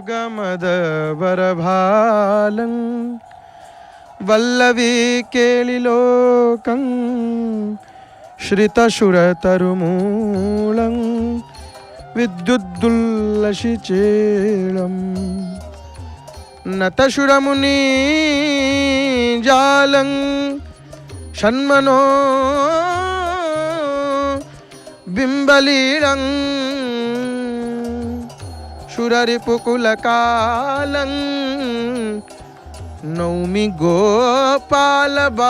गमदवरभालं वल्लवी केलिलोकं श्रितशुरतरुमूलं विद्युद्दुल्लसिचेलं नतशुरमुनि जालं षण्मनो बिम्बलीलं शुररिपुकुलकालं नौमि गोपालबालं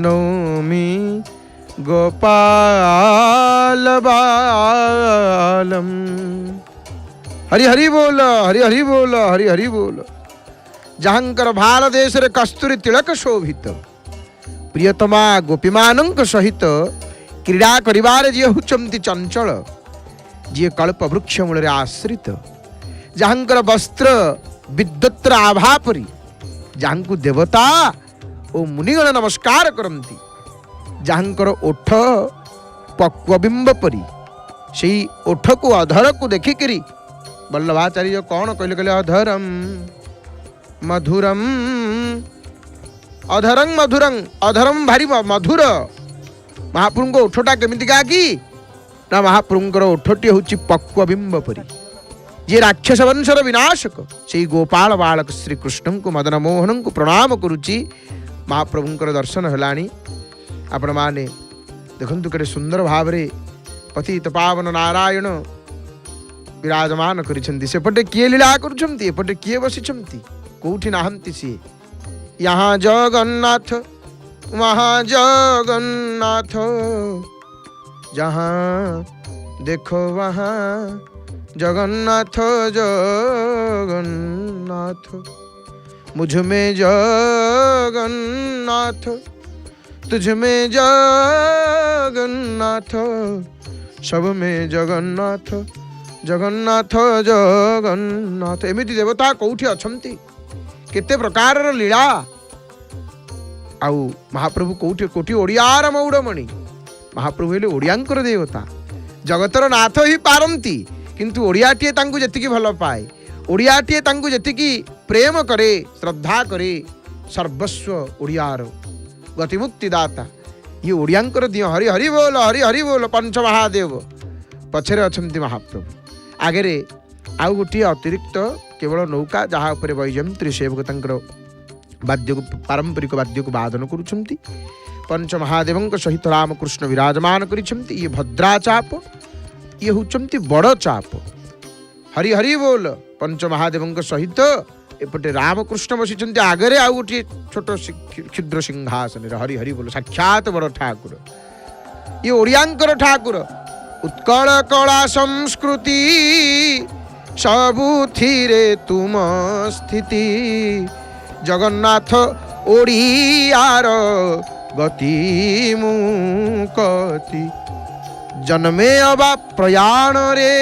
नौमि गोपालबालं। हरि हरि बोल, हरि हरि बोल, हरि हरि बोल। जहाँकर भारत देश रे कस्तूरी तिलक शोभित प्रियतमा गोपीमानंक सहित क्रीड़ा करिवार जी हुचंती चंचल जी कल्प वृक्ष मूल आश्रित जहाँकर वस्त्र विद्युत्र आभा परी जहाँ देवता ओ मुनिगण नमस्कार करती जहाँकर ओठ पक्वबिंब परी से ओठ को अधर को देखिकी वल्लभाचार्य कौन कहले कहले अधरम मधुरम अधरं मधुरं अधरम भारी मधुर। महाप्रभु को ओठटा केमितिका कि ना महाप्रभुंकर ओठटी हूँ पक्वबिंब परी जे राक्षस वंशर विनाशक से गोपाल बालक श्रीकृष्ण को मदन मोहन को प्रणाम करुच्ची। महाप्रभुंकर दर्शन है आपण माने देखंतु केते सुंदर भाव रे पतित पावन नारायण विराजमान करिसेंती। सेपटे किए लीला करुछंती एपटे किए बसिछंती कोठी नाहंती सी यहाँ जगन्नाथ वहाँ जगन्नाथ जहाँ देखो वहाँ जगन्नाथ जगन्नाथ मुझ में जगन्नाथ तुझ में जगन्नाथ सब में जगन्नाथ जगन्नाथ जगन्नाथ। एमिति देवता कौठी अछंती केते प्रकार लीला आउ महाप्रभु कौठी कोठी ओडियार मौड़मणि महाप्रभु हेले ओडियांकर देवता जगतर नाथ ही पारंती किंतु ओडियाटीए तांकु जेतिकी भल पाए ओडियाटीए तांकु जेतिकी प्रेम करे श्रद्धा करे सर्वस्व ओडियार गतिमुक्तिदाता ये ओडियांकर दियो हरि हरि बोल हरि हरि बोल। पंच महादेव पछरे अछंती महाप्रभु आगे आउ गोटे अतिरिक्त केवल नौका जहाँ पर वैजयंती सेवक तांकर वाद्य को पारंपरिक वाद्य को वादन करुछंती। पंच महादेव सहित रामकृष्ण विराजमान करिछंती। ये भद्रा चाप ये होचंती बड़ चाप हरि हरि बोल। पंच महादेव सहित एपटे रामकृष्ण बसिछंती आगरे आउ गोटे छोट क्षुद्र सिंहासन हरि हरि बोल साक्षात बड़ ठाकुर ये ओडियांकर ठाकुर उत्कल कला संस्कृति सबुथिरे तुम स्थिति जगन्नाथ ओडियार गति मुकति जन्मे अबा प्रयाण रे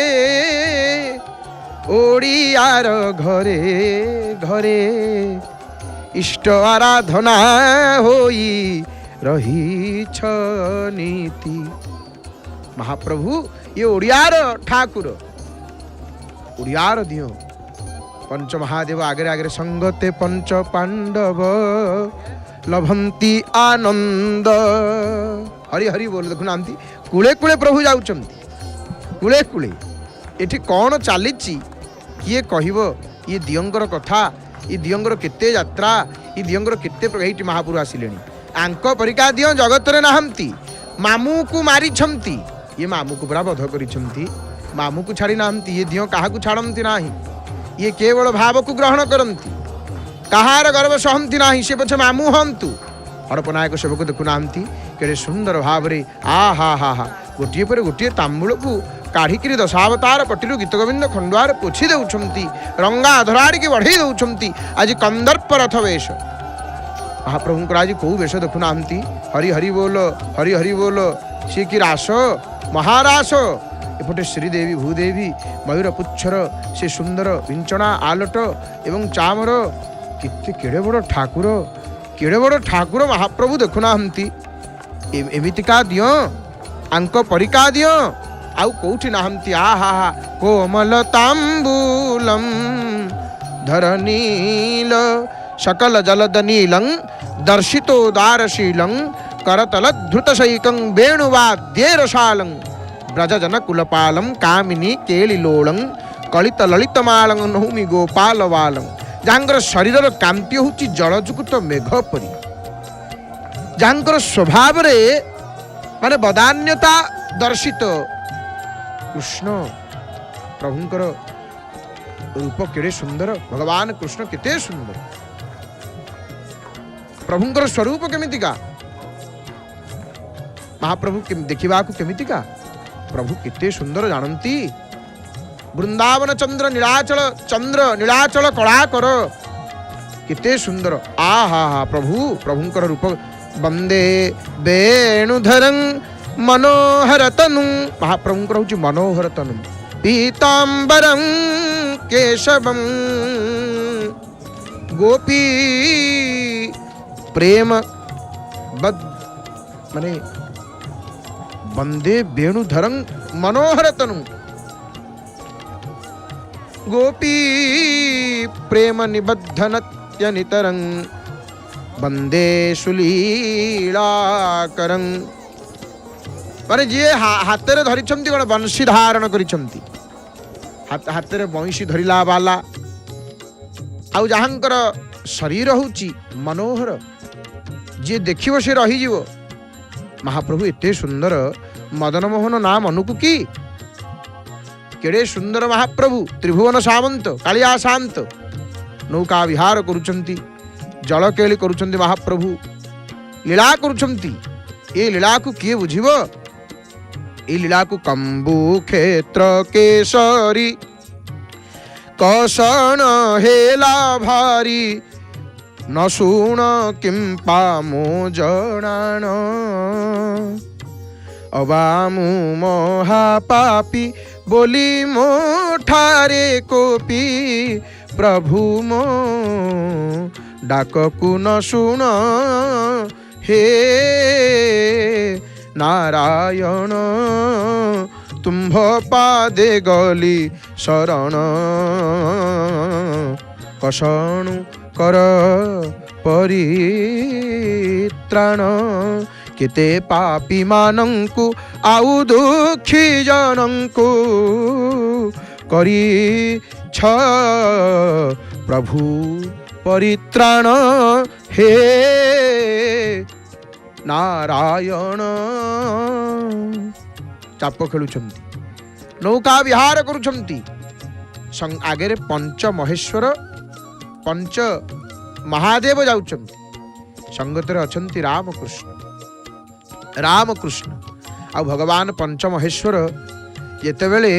ओडियार घरे घरे इष्ट आराधना होई रही नीति। महाप्रभु ये ओडियार ठाकुर ओडियार दियो पंच महादेव आगे आगे संगते पंच पांडव लभंती आनंद हरि हरि बोल। देखुना कूले कूले प्रभु जाउचंती कूले कूले एठी कौन चली किए कहब ये दियंकर कथा ये दियंकर केते यात्रा ये दियंकर केते प्रगति महापुरु आसिले आंक परिका दिय जगत रे नाहंती मामू को मारी छंती ये मामू को पूरा बध करिछंती मामू को छाड़ी नाहंती ये दिय काहा को छाड़ंती नाही ये केवल भाव को ग्रहण करंती कहार गर्व सहंती नाही से पछे मामू हंतु हड़पनायक सेवक देखु नाहंती केड़े सुंदर भाव रे आ हा हा हा गोटिए पर गोटिए तांबूल को काढ़िकी दशावतार पटिलु गीत गोविंद खंडुआर पोछि देउछंती रंगा धराड़ी की बढ़ई देउछंती आज कंदर्प रथ वेश महाप्रभुंकर आज कौ वेश देखु नाहंती हरि हरि बोल हरि हरि बोल सी कि रास महारास एपटे श्रीदेवी भूदेवी मयूर पुच्छर से सुंदर विंचना आलट एवं चामर किते केड़े बड़ ठाकुर महाप्रभु देखु नाहंती एमितिका दियो आंक परिका दियो आउ कोठी नाहंती आहा कोमल तांबूलम धरनील सकल जलद नीलं दर्शितोदारशीलं करतलधृतशैकं वेणुवाद्येरशालं ब्रजजनकुलपालं कामिनी केलिलोलं कलितललितमालं नौमि गोपालवालं जांगर शरीर कांति होची जलजुकुत मेघ परी जांगर स्वभाव रे माने बदान्यता दर्शित कृष्ण प्रभुंकर रूप केड़े सुंदर भगवान कृष्ण केते सुंदर प्रभुंकर स्वरूप केमितिका महाप्रभु देखा केमितिका प्रभु केते सुंदर जानती वृंदावन चंद्र नीलाचल कलाकर केते सुंदर आहा हा प्रभु प्रभुंकर रूप वंदे वेणुधरं मनोहर तनु महाप्रभुंकर हूँ मनोहर तनु पीतांबरं केशवं गोपी प्रेम बद माने वंदे वेणुधरं मनोहर तनु गोपी प्रेम निबद्धनत्य नितरं वंदे सुलीलाकरं माने जी हाथ में धरी कौन बंशी धारण कर हाथ में बंशी धरला बाला आउ जहाँकर शरीर होची मनोहर जी देखिव से रही महाप्रभु एते सुंदर मदन मोहन नाम अनुकु की केड़े सुंदर महाप्रभु त्रिभुवन सामंत कालिया शांत नौका विहार करुचंती जल केली करुचंती महाप्रभु लीला करुचंती ए लीला को किए बुझिब ए लीला को कंबू क्षेत्र केसरी कषण हेला भारी न शुण किं पामो जणान अबामु महापापी बोली मो ठारे कोपी प्रभु मो डाककु न शुण हे नारायण तुम्भ पादे गली शरण कषणु कर परित्राण केते पापी मानंकु आउ दुखी जनंकु करी छ प्रभु परित्राण हे नारायण चाप खेलुछंती नौका विहार करुछंती आगे पंच महेश्वर पंच महादेव जाउछंती संगतरे अछंती रामकृष्ण आ भगवान पंच महेश्वर जेतेबेले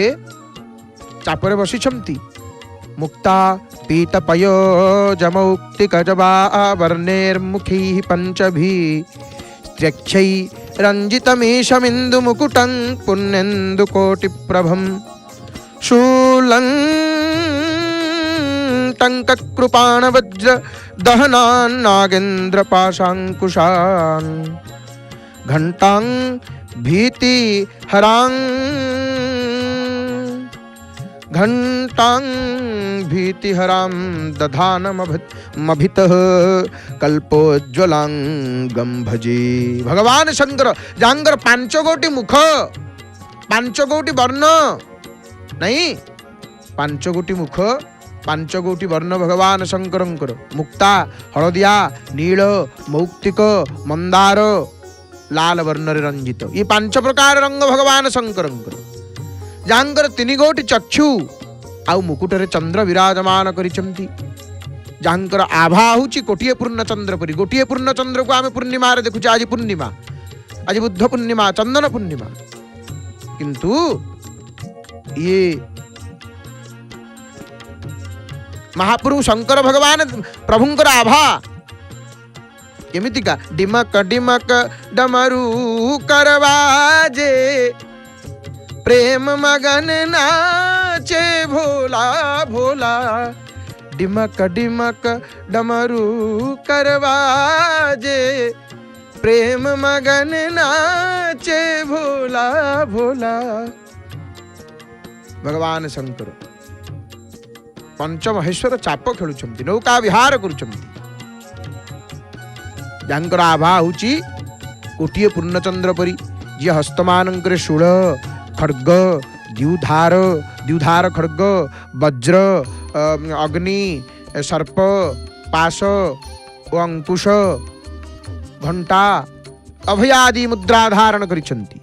चापरे बसिछंती मुक्ता पीत पयो जमौक्ति कजबा वर्णेर्मुखी पंचभी स्त्यक्षै रंजितमीशमिन्दु मुकुटं पुण्येन्दु कोटि प्रभं शूलं टंक कृपाण वज्र दहनान् नागेन्द्र पाशांकुशान् घंटां भीति हरां घंटां भीतिहरां दधानमभितः कल्पोज्ज्वलांगं भजे भगवान शंकर जांगर पांचगोटी मुख पांचगोटी वर्ण नहीं पांचगोटी मुख पांचगोटी वर्ण भगवान शंकरंकर मुक्ता हलदिया नील मौक्तिक मंदार लाल वर्ण रंजित ये पांच प्रकार रंग भगवान शंकरंकर जांगर तीन गोटी चक्षु आउ मुकुटरे चंद्र विराजमान करिसंती जांकर आभा होची कोटिए पूर्ण चंद्र परी गोटिए पूर्ण चंद्र को आमे पूर्णिमा रे देखुचे आज पूर्णिमा आज बुद्ध पूर्णिमा चंदन पूर्णिमा किंतु ये महाप्रभु शंकर भगवान प्रभुंकर आभा केमितिका डिमक डिमक डमरू करवाजे प्रेम मगन नाचे भोला भोला डिमक डिमक डमरू करवाजे प्रेम मगन नाचे भोला भोला भगवान शंकर पंचमहेश्वर चाप खेलुंट नौका विहार कर आभा हूँ कोटिए पूर्णचंद्र परी जी हस्तमान शूल खड्ग द्युधार खड्ग वज्र अग्नि सर्प पाश और अंकुश घंटा अभयादि मुद्रा धारण करिसेंती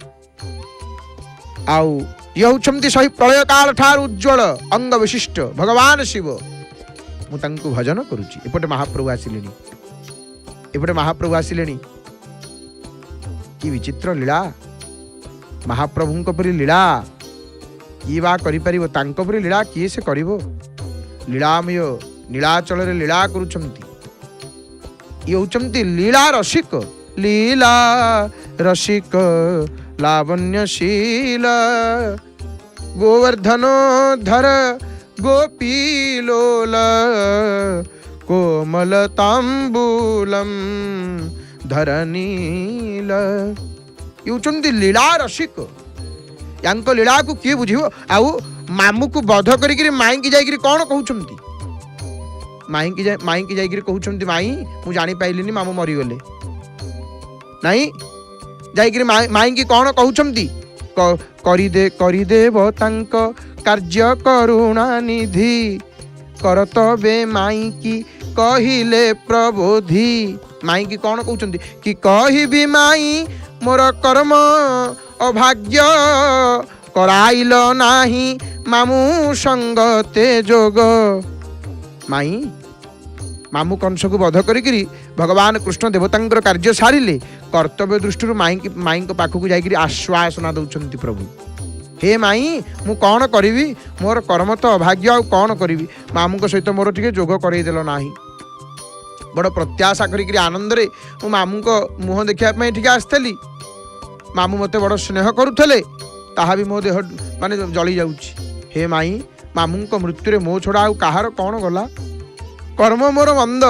आउ ये होचंती सही प्रलय काल ठार उज्ज्वल अंग विशिष्ट भगवान शिव मु तांकु भजन करूची एपटे महाप्रभु आसिलेनी कि विचित्र लीला महाप्रभुंक परि लीला किए बा करि परिबो तांक परि लीला किए से करिबो लीलामय नीलाचल रे लीला करूचंती ये होचंती लीला रसिक लावण्यशील गोवर्धनो धर गोपीलोल कोमलतांबूलम धरनील ये लीला रसिक यांको लीला को किए बुझिबो आउ मामू को बध करी माई की जाई कौन कहउछंती माई की जाई कहउछंती माई मु जानी पाइलिनी मामू मरी गले नहीं जाई माई की कौन कहउछंती करिदेव तांक कार्य करुणा निधि करतबे माई की कहिले प्रबोधि माई की कौन कहउछंती कि कहिबी माई मोर कर्म अभाग्य कराइल नाही मामू संगते जोग माई मामू कंस को बध करी भगवान कृष्ण देवतांकर कार्य सारिले कर्तव्य दृष्टि माई पाखक जाकि आश्वासना दौरान प्रभु हे माई मु कौन करी मोर कर्म तो अभाग्य आ कौन करी मामू सहित मोर टे जोग करदेल ना बड़ प्रत्याशा करी आनंद रे मु मामू को मुह देखा ठीक आसली मामू मते बड़ स्नेह करुले ताहा भी मो देह माने जली जाउछि हे माई मामू को मृत्यु मो छड़ा आ कहार कौन गला कर्म मोर मंद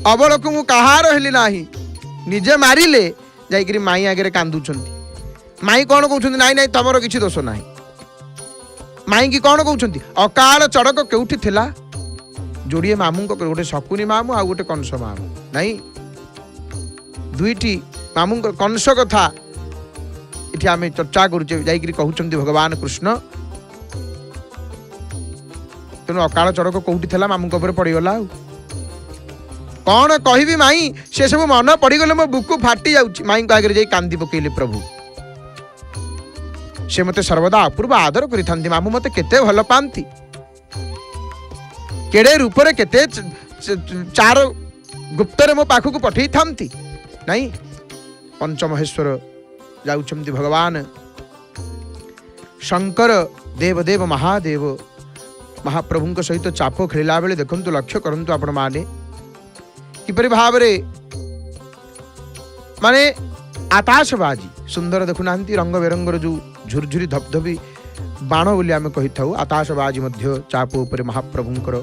अबल को मु कहार हेली नाही निजे मारिले जाइकरी माई आगे कांदुछंती माई कौन कहउछंती नाई नाई तमरो किछि दोष नाही माई की कौन कहउछंती अकाल चड़क केउठी थिला जोड़िए मामू को गोटे शकुनी मामू आ गोटे कंस मामू नहीं दुईटी मामू कंस कथा इठी आमे चर्चा करूचे जाइकरी कहउछंती भगवान कृष्ण तेणु अकाल चड़क कौटी थिला मामू को पड़गला कौन कहबी माई से सब मन पड़गले मो बुकु फाटी जाउची माई को आगे जाई कांदी पकेले प्रभु से मते सर्वदा अपूर्व आदर करिथांती मामू मते केते भल पांती केड़े रूप रे केते चार गुप्त रे मो पाखु को पठेई थांती नहीं पंचमहेश्वर जाउचंती भगवान शंकर देवदेव महादेव महाप्रभु सहित चाप खेला बेले देखंतु लक्ष्य करंतु आपण माने किपरि भाव रे माने आकाशबाजी सुंदर देखुनांती रंग बेरंगर जो झुरझुरी धपधपी बाण बोली आमे कहि थाउ आकाशबाजी मध्य चाप उपरे महाप्रभुंकर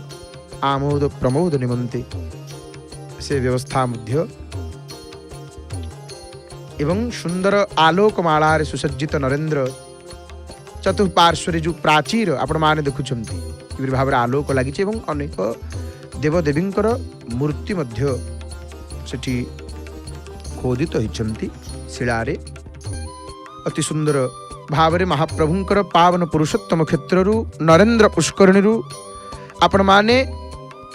आमोद प्रमोद निमंते से व्यवस्था मध्य एवं सुंदर आलोकमाला रे सुसज्जित नरेंद्र चतुर्पार्श्वरे जो प्राचीर आपण माने देखुछंती किपरि भाव रे आलोक लागिছে एवं अनेक देवदेवींकर मूर्ति मध्य सेठी खोदित होइछंती शिलारे अति सुंदर भाव रे महाप्रभुंकर पावन पुरुषोत्तम क्षेत्ररु नरेंद्र पुष्करणीरु आपण माने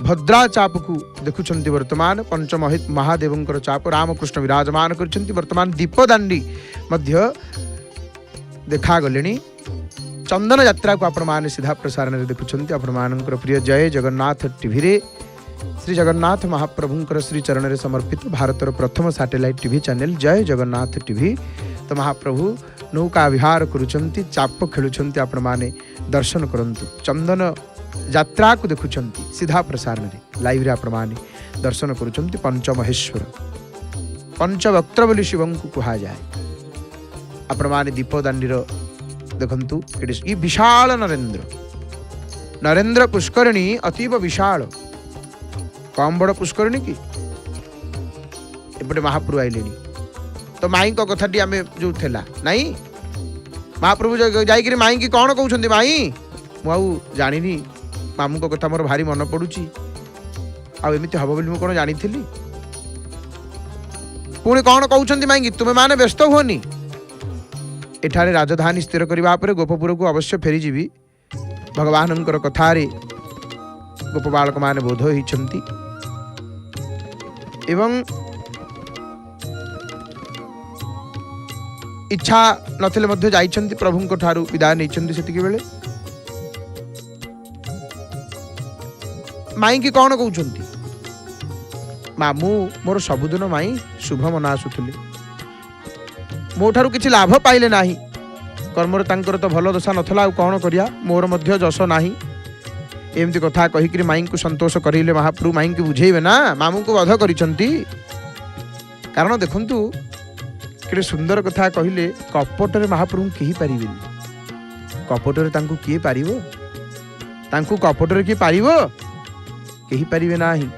भद्रा चाप को देखुछंती वर्तमान पंच महादेवंकर चाप रामकृष्ण विराजमान करछंती वर्तमान दीपदांडी मध्य देखा गलेनी चंदन यात्रा को आपण माने सीधा प्रसारण देखुछंती आपण मानकर प्रिय जय जगन्नाथ टीवी रे श्री जगन्नाथ महाप्रभुंकर श्री चरण रे समर्पित भारतर प्रथम सैटेलाइट टीवी चैनल जय जगन्नाथ टीवी तो महाप्रभु नौका विहार करुछंती चाप खेलुछंती आपण माने दर्शन करंतु चंदन यात्रा को देखुछंती सीधा प्रसारण रे लाइव रे आपण माने दर्शन करुछंती पंचमहेश्वर पंचवक्त्र बोली शिवं को कहा जाए आपण माने दीपदांडीर देखंतु ये विशाल नरेंद्र पुष्करिणी अतीब विशाल कम बड़ पुष्करिणी की एपटे महाप्रभु आइले तो माई को कथाटी आमे जो थेला नहीं महाप्रभु जाइए माई की कौन कहते माई मु जानी मामू को कथा मोर भारी मन पड़ुची आमती हम बोली मुझे कौन जानी पुणी कौन कहते माई की तुम्हें माने व्यस्त हुओनी एठारे राजधानी स्थिर करने पर गोपपुर को अवश्य फेरीजी भगवान कथारे गोप बालक माने बोध होती एवं इच्छा नथिले मध्य जाइछन्ति प्रभु ठारू विदाय नहीं सेतिकी बेले माई की कौन कहते मामू मोर सबुदिन माई शुभ मना आसुले मो ठारू किछि लाभ पाइले नाही कर्मर तांकर तो भल दशा नथला आ कौन करिया मोर मध्य जश नाही एमती कथा कहिकरी माई को संतोष करेले महाप्रभु माई की बुझेबे ना मामू को वध करिसंती कारण देखंतु केते सुंदर कथा कहिले कपटरे महाप्रभु केही पारिबेनी कपटरे तांकु किए पारिबो तांकु कपटरे किए पारिबो केही पारिबे नाही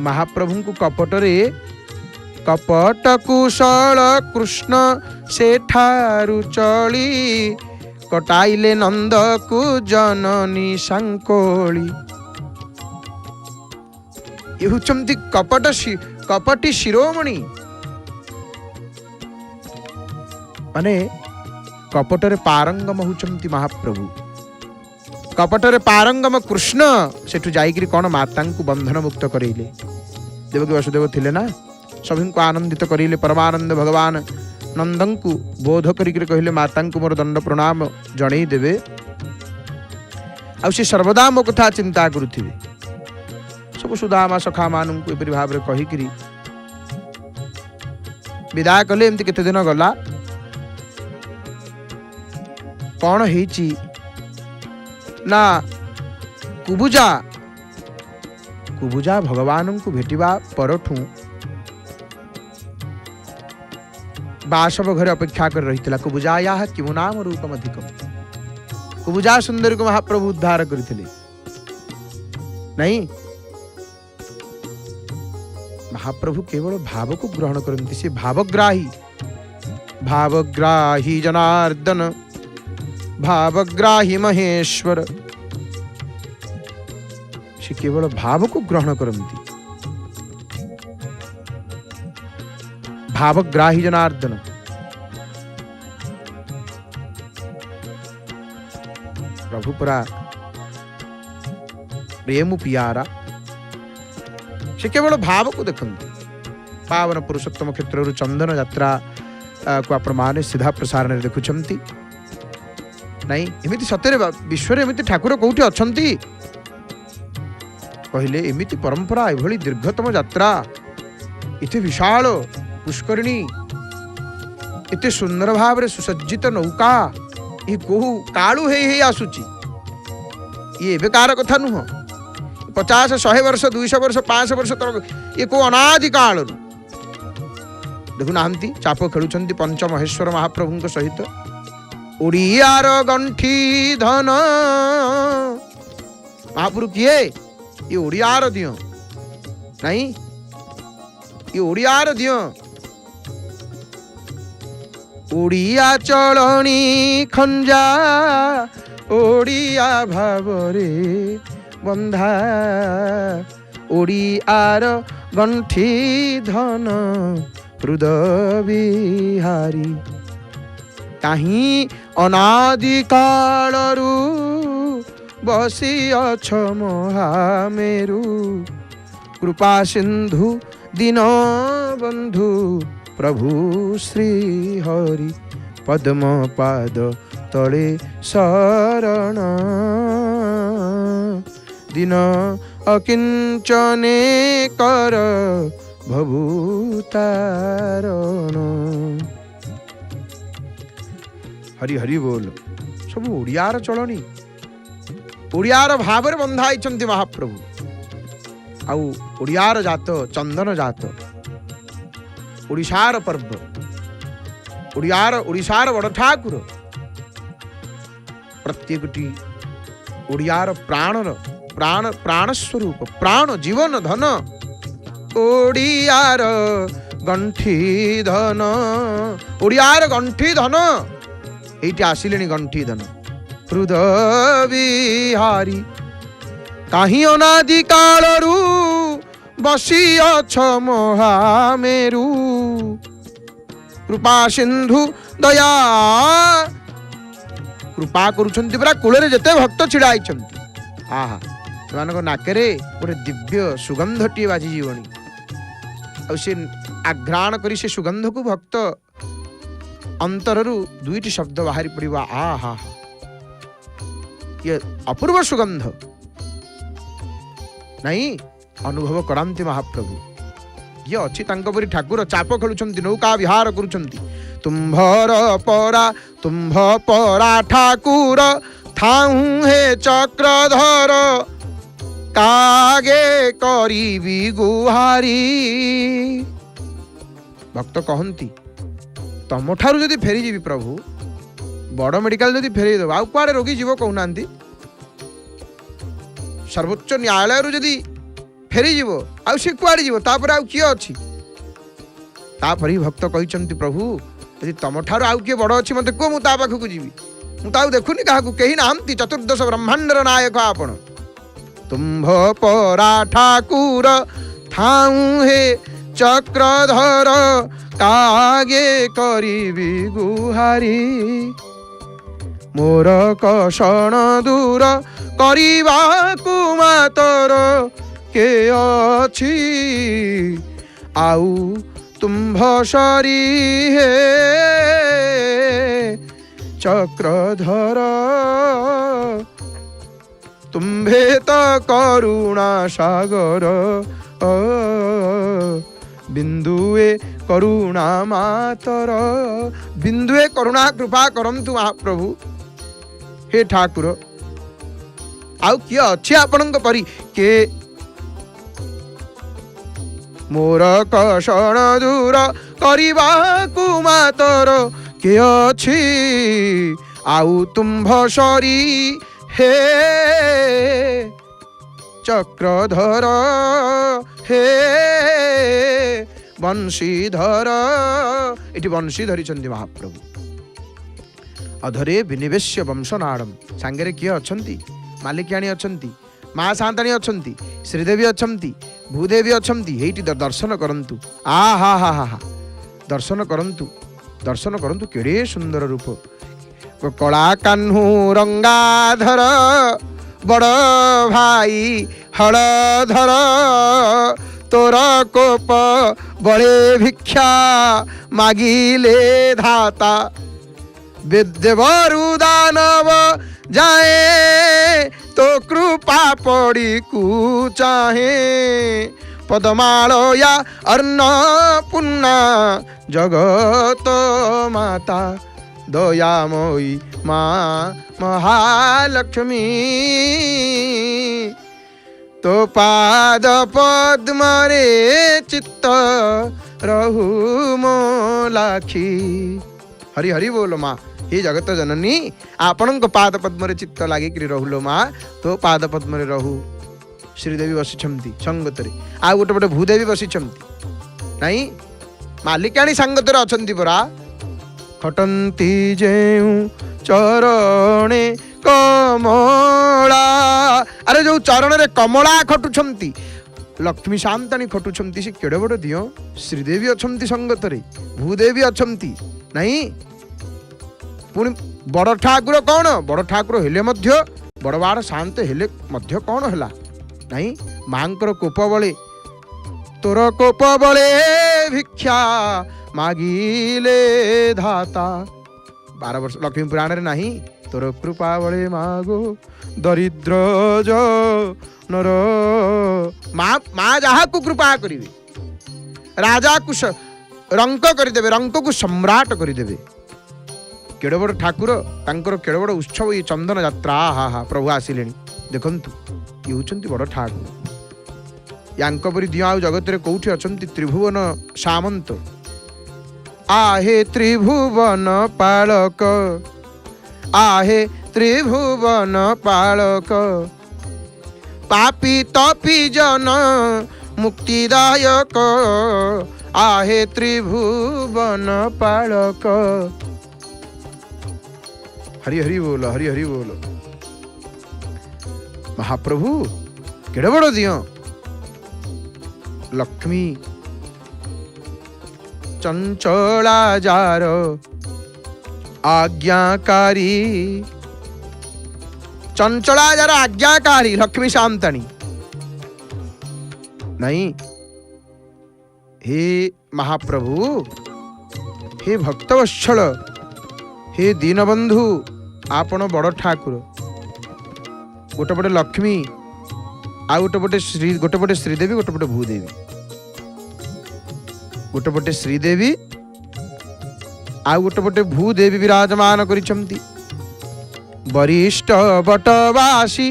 महाप्रभु को कपटरे कपट कुशल कृष्ण सेठारु चली कटाइले नंद को जननी सांकोली ये हुचंती कपटी शिरोमणि माने कपटरे पारंगम हुचंती महाप्रभु कपटरे पारंगम कृष्ण सेठु जाइकरी कौन माता को बंधन मुक्त करेले देवकी वसुदेव थिले ना सभी को आनंदित करेले परमानंद भगवान नंदन को बोध करिकरी कहले माता को मोर दंड प्रणाम जणई देवे आ सर्वदा मो कथा चिंता करुथिबे सब सुदामा सखा मानू एपरी भाव में कहीकि विदाय कले एमती केते दिन गला कौन हेची ना कुबुजा कुबुजा भगवान को भेटिबा परठू बासव घर अपेक्षा कर रही कुबुजाया किमु नाम रूपम अधिकम कुबुजा सुंदर को महाप्रभु उद्धार करते नहीं महाप्रभु केवल भाव को ग्रहण करते से भावग्राही जनार्दन भावग्राही महेश्वर से केवल भाव को ग्रहण करती भावग्राही जनार्दन प्रभु पुरा प्रेम पियारा से केवल भाव को देखते पावन पुरुषोत्तम क्षेत्र चंदन यात्रा को आपण माने सीधा प्रसारण देखुंट नहीं एमती सतरे विश्व एमती ठाकुर कौटी अच्छी कहले एमती परंपरा एभली दीर्घतम यात्रा इथे विशाल पुष्करिणी इतने सुंदर भाव रे सुसज्जित नौका ये कोहू कालू हे आसुची ये बेकार कथा नुह 50-100 वर्ष 200 वर्ष 500 वर्ष तक ये को अनादि काल देखुना चाप खेलुंट पंचमहेश्वर महाप्रभु सहित ओडियार गंठी धन महाप्रभु किए ये ओडियार दियो नहीं ये ओडियार दियो ओडिया चलनी खंजा ओडिया भावरे बंधा ओडियार गंठी धन हृदय बिहारी कहीं अनादि कालरू बसी अछ महामेरु कृपा सिंधु दीन बंधु प्रभु श्री हरि पद्म पाद तले शरण दिन अकिंचने कर भभूतारण हरि हरि बोल सब ओडियार चलनी ओडियार भाव बंधाई महाप्रभु आउ ओडियार जात चंदन जात ओडिशार पर्व ओडिशार बड़ ठाकुर प्रत्येकटी ओडियार प्राण स्वरूप प्राण जीवन धन ओडियार गंठी धन ओडियार गंठी धन एइटी आसिलेनी गंठी धन हृद बिहारी काहीं अनादि कालरू बसी अछ महामेरु कृपा सिंधु दया कृपा करुछंती परा कूଳରେ जेते भक्त छिड़ा आइछंती आहा सेमानक नाकेरे गोटे दिव्य सुगंधटी बाजी जीवनी आ से आघ्राण करी से सुगंध को भक्त अंतररू दुईटी शब्द बाहरी पड़िबा आहा ये अपूर्व सुगंध नहीं अनुभव करांति महाप्रभु ये अच्छी परी ठाकुर चाप खेलुंट नौका विहार करुंट तुम्भर परा ठाकुर थाऊ हे चक्रधर कागे करी गुहारी भक्त कहती तुम ठारू जदि फेरी जीवी प्रभु बड़ मेडिकल जदि फेरी देव आउ कुआड़े रोगी जीव कहूना सर्वोच्च न्यायालय जदि फेरी जीव आउ से कुआड़े जीव तापर आउ किए अच्छी तापर भक्त कहते प्रभु यदि तुम ठारू आउ किए बड़ अच्छी मत कह मुझे पाखक जीवी मुझे देखुनी क्या कहीं नाहंती चतुर्दश ब्रह्मांडर नायक आपण तुम्भ परा ठाकुर थाऊ हे चक्रधर कागे करी गुहारी मोर कषण दूर करिबा कुमातर के अछि आउ तुम्भ सरी हे चक्रधर तुम्भे तो करुणा सागर बिंदुए करुणा मातर बिंदुए करुणा कृपा करंतु महाप्रभु हे ठाकुर आउ किए अच्छे आपण परी के मोर कषण दूर करिबा कुमातर के अछि आउ तुम्भ सरी हे चक्रधर हे बंशीधर इति बंशी धरी महाप्रभु अधरे विनिवेश्य वंशनाड़म सांगरे किए अच्छंती मालिकाणी अच्छंती माँ शांताणी अच्छंती श्रीदेवी अच्छंती भूदेवी अच्छंती एइटी दर्शन करंतु आ हा हा हा दर्शन करंतु केड़े सुंदर रूप कला कान्हू रंगाधर बड़ भाई हलधर तोर कोप बड़े भिक्षा मागिले धाता विद्यवरु दानव जाए तो कृपा पड़ी कु चाहे पदमालया अन्नपूर्णा जगत माता दयामयी माँ महालक्ष्मी तो पाद पद्म रे चित्त रहु मोलाखी हरि हरि बोलो माँ हे जगत जननी आपण पाद पद्म रे चित्त लागिक रहुलो माँ तो पाद पद्म रे रहु श्रीदेवी बसिछंती संगतरे आ गोटे पटे भूदेवी बसिछंती नहीं मालिकाणी संगतरे अछंती परा खटंती जेऊ चरणे कमला अरे जो चरण रे कमला खटुछंती लक्ष्मी शांताणी खटुछंती से केड़े बड़ दियो श्रीदेवी अछंती संगतरे भूदेवी अछंती नहीं पुणी बड़ ठाकुर कौन बड़ ठाकुर हेले मध्य बड़वाड़ शांत हेले मध्य कौन हला नहीं मांकर कोप बले तोर कोप बले भिक्षा मागिले धाता 12 वर्ष लक्ष्मी पुराण रे नहीं तोर कृपा बले मागो दरिद्र जो नर माँ जहा को कृपा करिवे राजा को रंक करदेवे रंक को सम्राट करदेवे केड़े बड़ ठाकुर तांकर केड़े बड़ उत्सव ये चंदन यात्रा हा हा प्रभु आसिले देखंतु ये होचंती बड़ ठाकुर यांक परि दिया आ जगत रे कोठी अछंती त्रिभुवन सामंत आहे त्रिभुवन पालक आहे त्रिभुवन पालक पापी तपी जन मुक्तिदायक आहे त्रिभुवन पालक। हरि हरि बोल, हरि हरि बोल। महाप्रभु केड़े बड़ दियो। लक्ष्मी चंचला जार आज्ञाकारी, चंचला जार आज्ञाकारी, लक्ष्मी शांतनी नहीं। हे महाप्रभु, हे भक्तवत्सल, हे दीनबंधु, आपण बड़ ठाकुर। गोटे पटे लक्ष्मी, आ गोटे पटे श्रीदेवी, गोटे पटे भूदेवी। गोटे पटे श्रीदेवी, आ गोटे पटे भूदेवी विराजमान करिसंती। वरिष्ठ बटवासी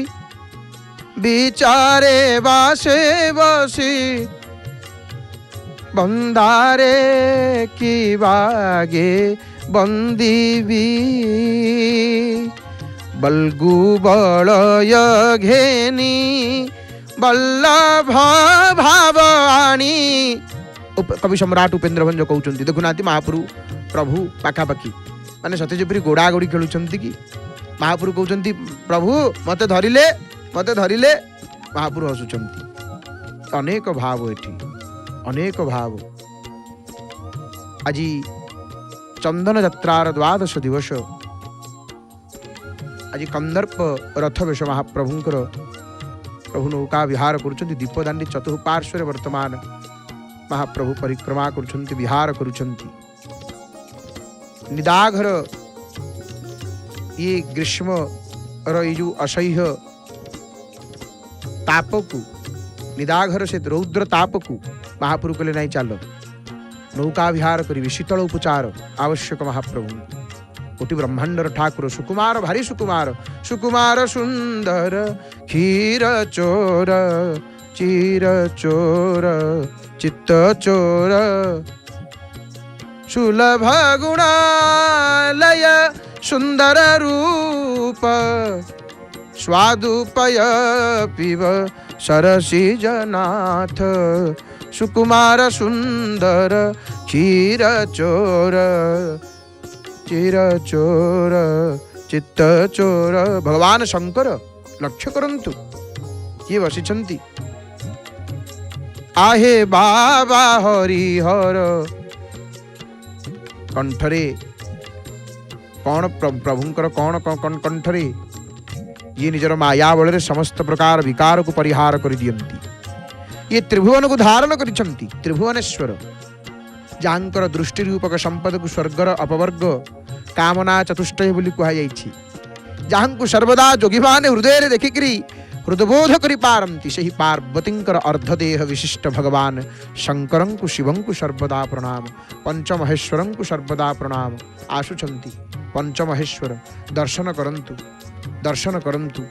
विचारे बासे बसी, बंदारे की बागे बंदीवी। बल्गु बलय घेनी बल्लभ भावाणी। कवि सम्राट उपेन्द्र भंज कहते देखुना महाप्रभु प्रभु पाखापाखि माने सत्य जेपरी गोड़ा गोड़ी खेलुंट कि महाप्रभु कहते प्रभु मते धरिले मते धरिले। महाप्रभु हसुंट। अनेक भाव एठी, अनेक भाव। आज चंदन यात्रार द्वादश दिवस। आज कंदर्प रथ वेश महाप्रभुंकर प्रभु नौका विहार करुछंती। दीपदांडी चतुःपार्श्वे वर्तमान महाप्रभु परिक्रमा करुछंती, विहार करुछंती। निदाघर ये ग्रीष्म ये जो असह्य ताप को, निदाघर से रौद्र ताप को महाप्रभु कहले नहीं चलो नौका विहार करी। शीतल उपचार आवश्यक महाप्रभु। कोटि ब्रह्मांडर ठाकुर सुकुमार, भारी सुकुमार। सुकुमार सुंदर क्षीर चोर, चीर चोर, चित्त चोर, सुलभ गुणालय सुंदर रूप, स्वादुपय पिब सरसी जनाथ। सुकुमार सुंदर क्षीर चोर, चीर चोर, चित्त चोर। भगवान शंकर लक्ष्य करंतु किए बसिछंती। आहे बाबा हरिहर कंठरे कौन प्रभुंकर कौन कौन कंठरे ये निजर माया बल समस्त प्रकार विकार को परिहार कर दियंती। ये त्रिभुवन को धारण करिछंती। त्रिभुवनेश्वर जांकर दृष्टि रूपक संपद को स्वर्गर अपवर्ग कामना चतुष्टय बोली कहा जाइछि। जहां सर्वदा जोगी माने हृदय देखिकरी हृदबोध करि पारंती सही पार्वतींकर अर्धदेह विशिष्ट भगवान शंकरं को शिवं को सर्वदा प्रणाम। पंचमहेश्वरं को सर्वदा प्रणाम। आसुचंती पंचमहेश्वर दर्शन करंतु, दर्शन करंतु।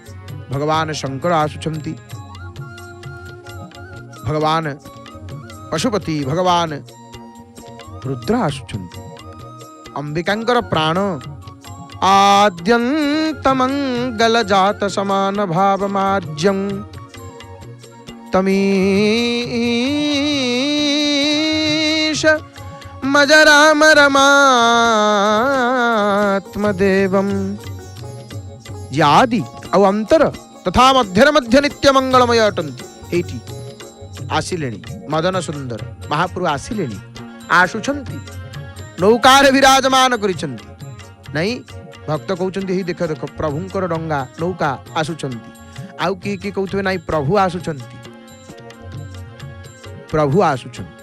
भगवान शंकर आसुचंती, भगवान पशुपति, भगवान रुद्र आसुचंती। अंबिकांकर प्राण आद्यंत मंगल जात समान भाव माज्यं तमीश मज राम रमात्मदेवम। आदि औ अंतर तथा मध्यर मध्य नित्य मंगलमय अटंती। एठी आसिलेणी मदन सुंदर महाप्रभु आसिलेणी, आसुछंती, नौकार विराजमान करिछंती। नहीं भक्त कहते ही देख देख प्रभुंकर डंगा नौका आसुचंती। आउ किए किए कहते ना प्रभु आसुचंती, प्रभु आसुचंती।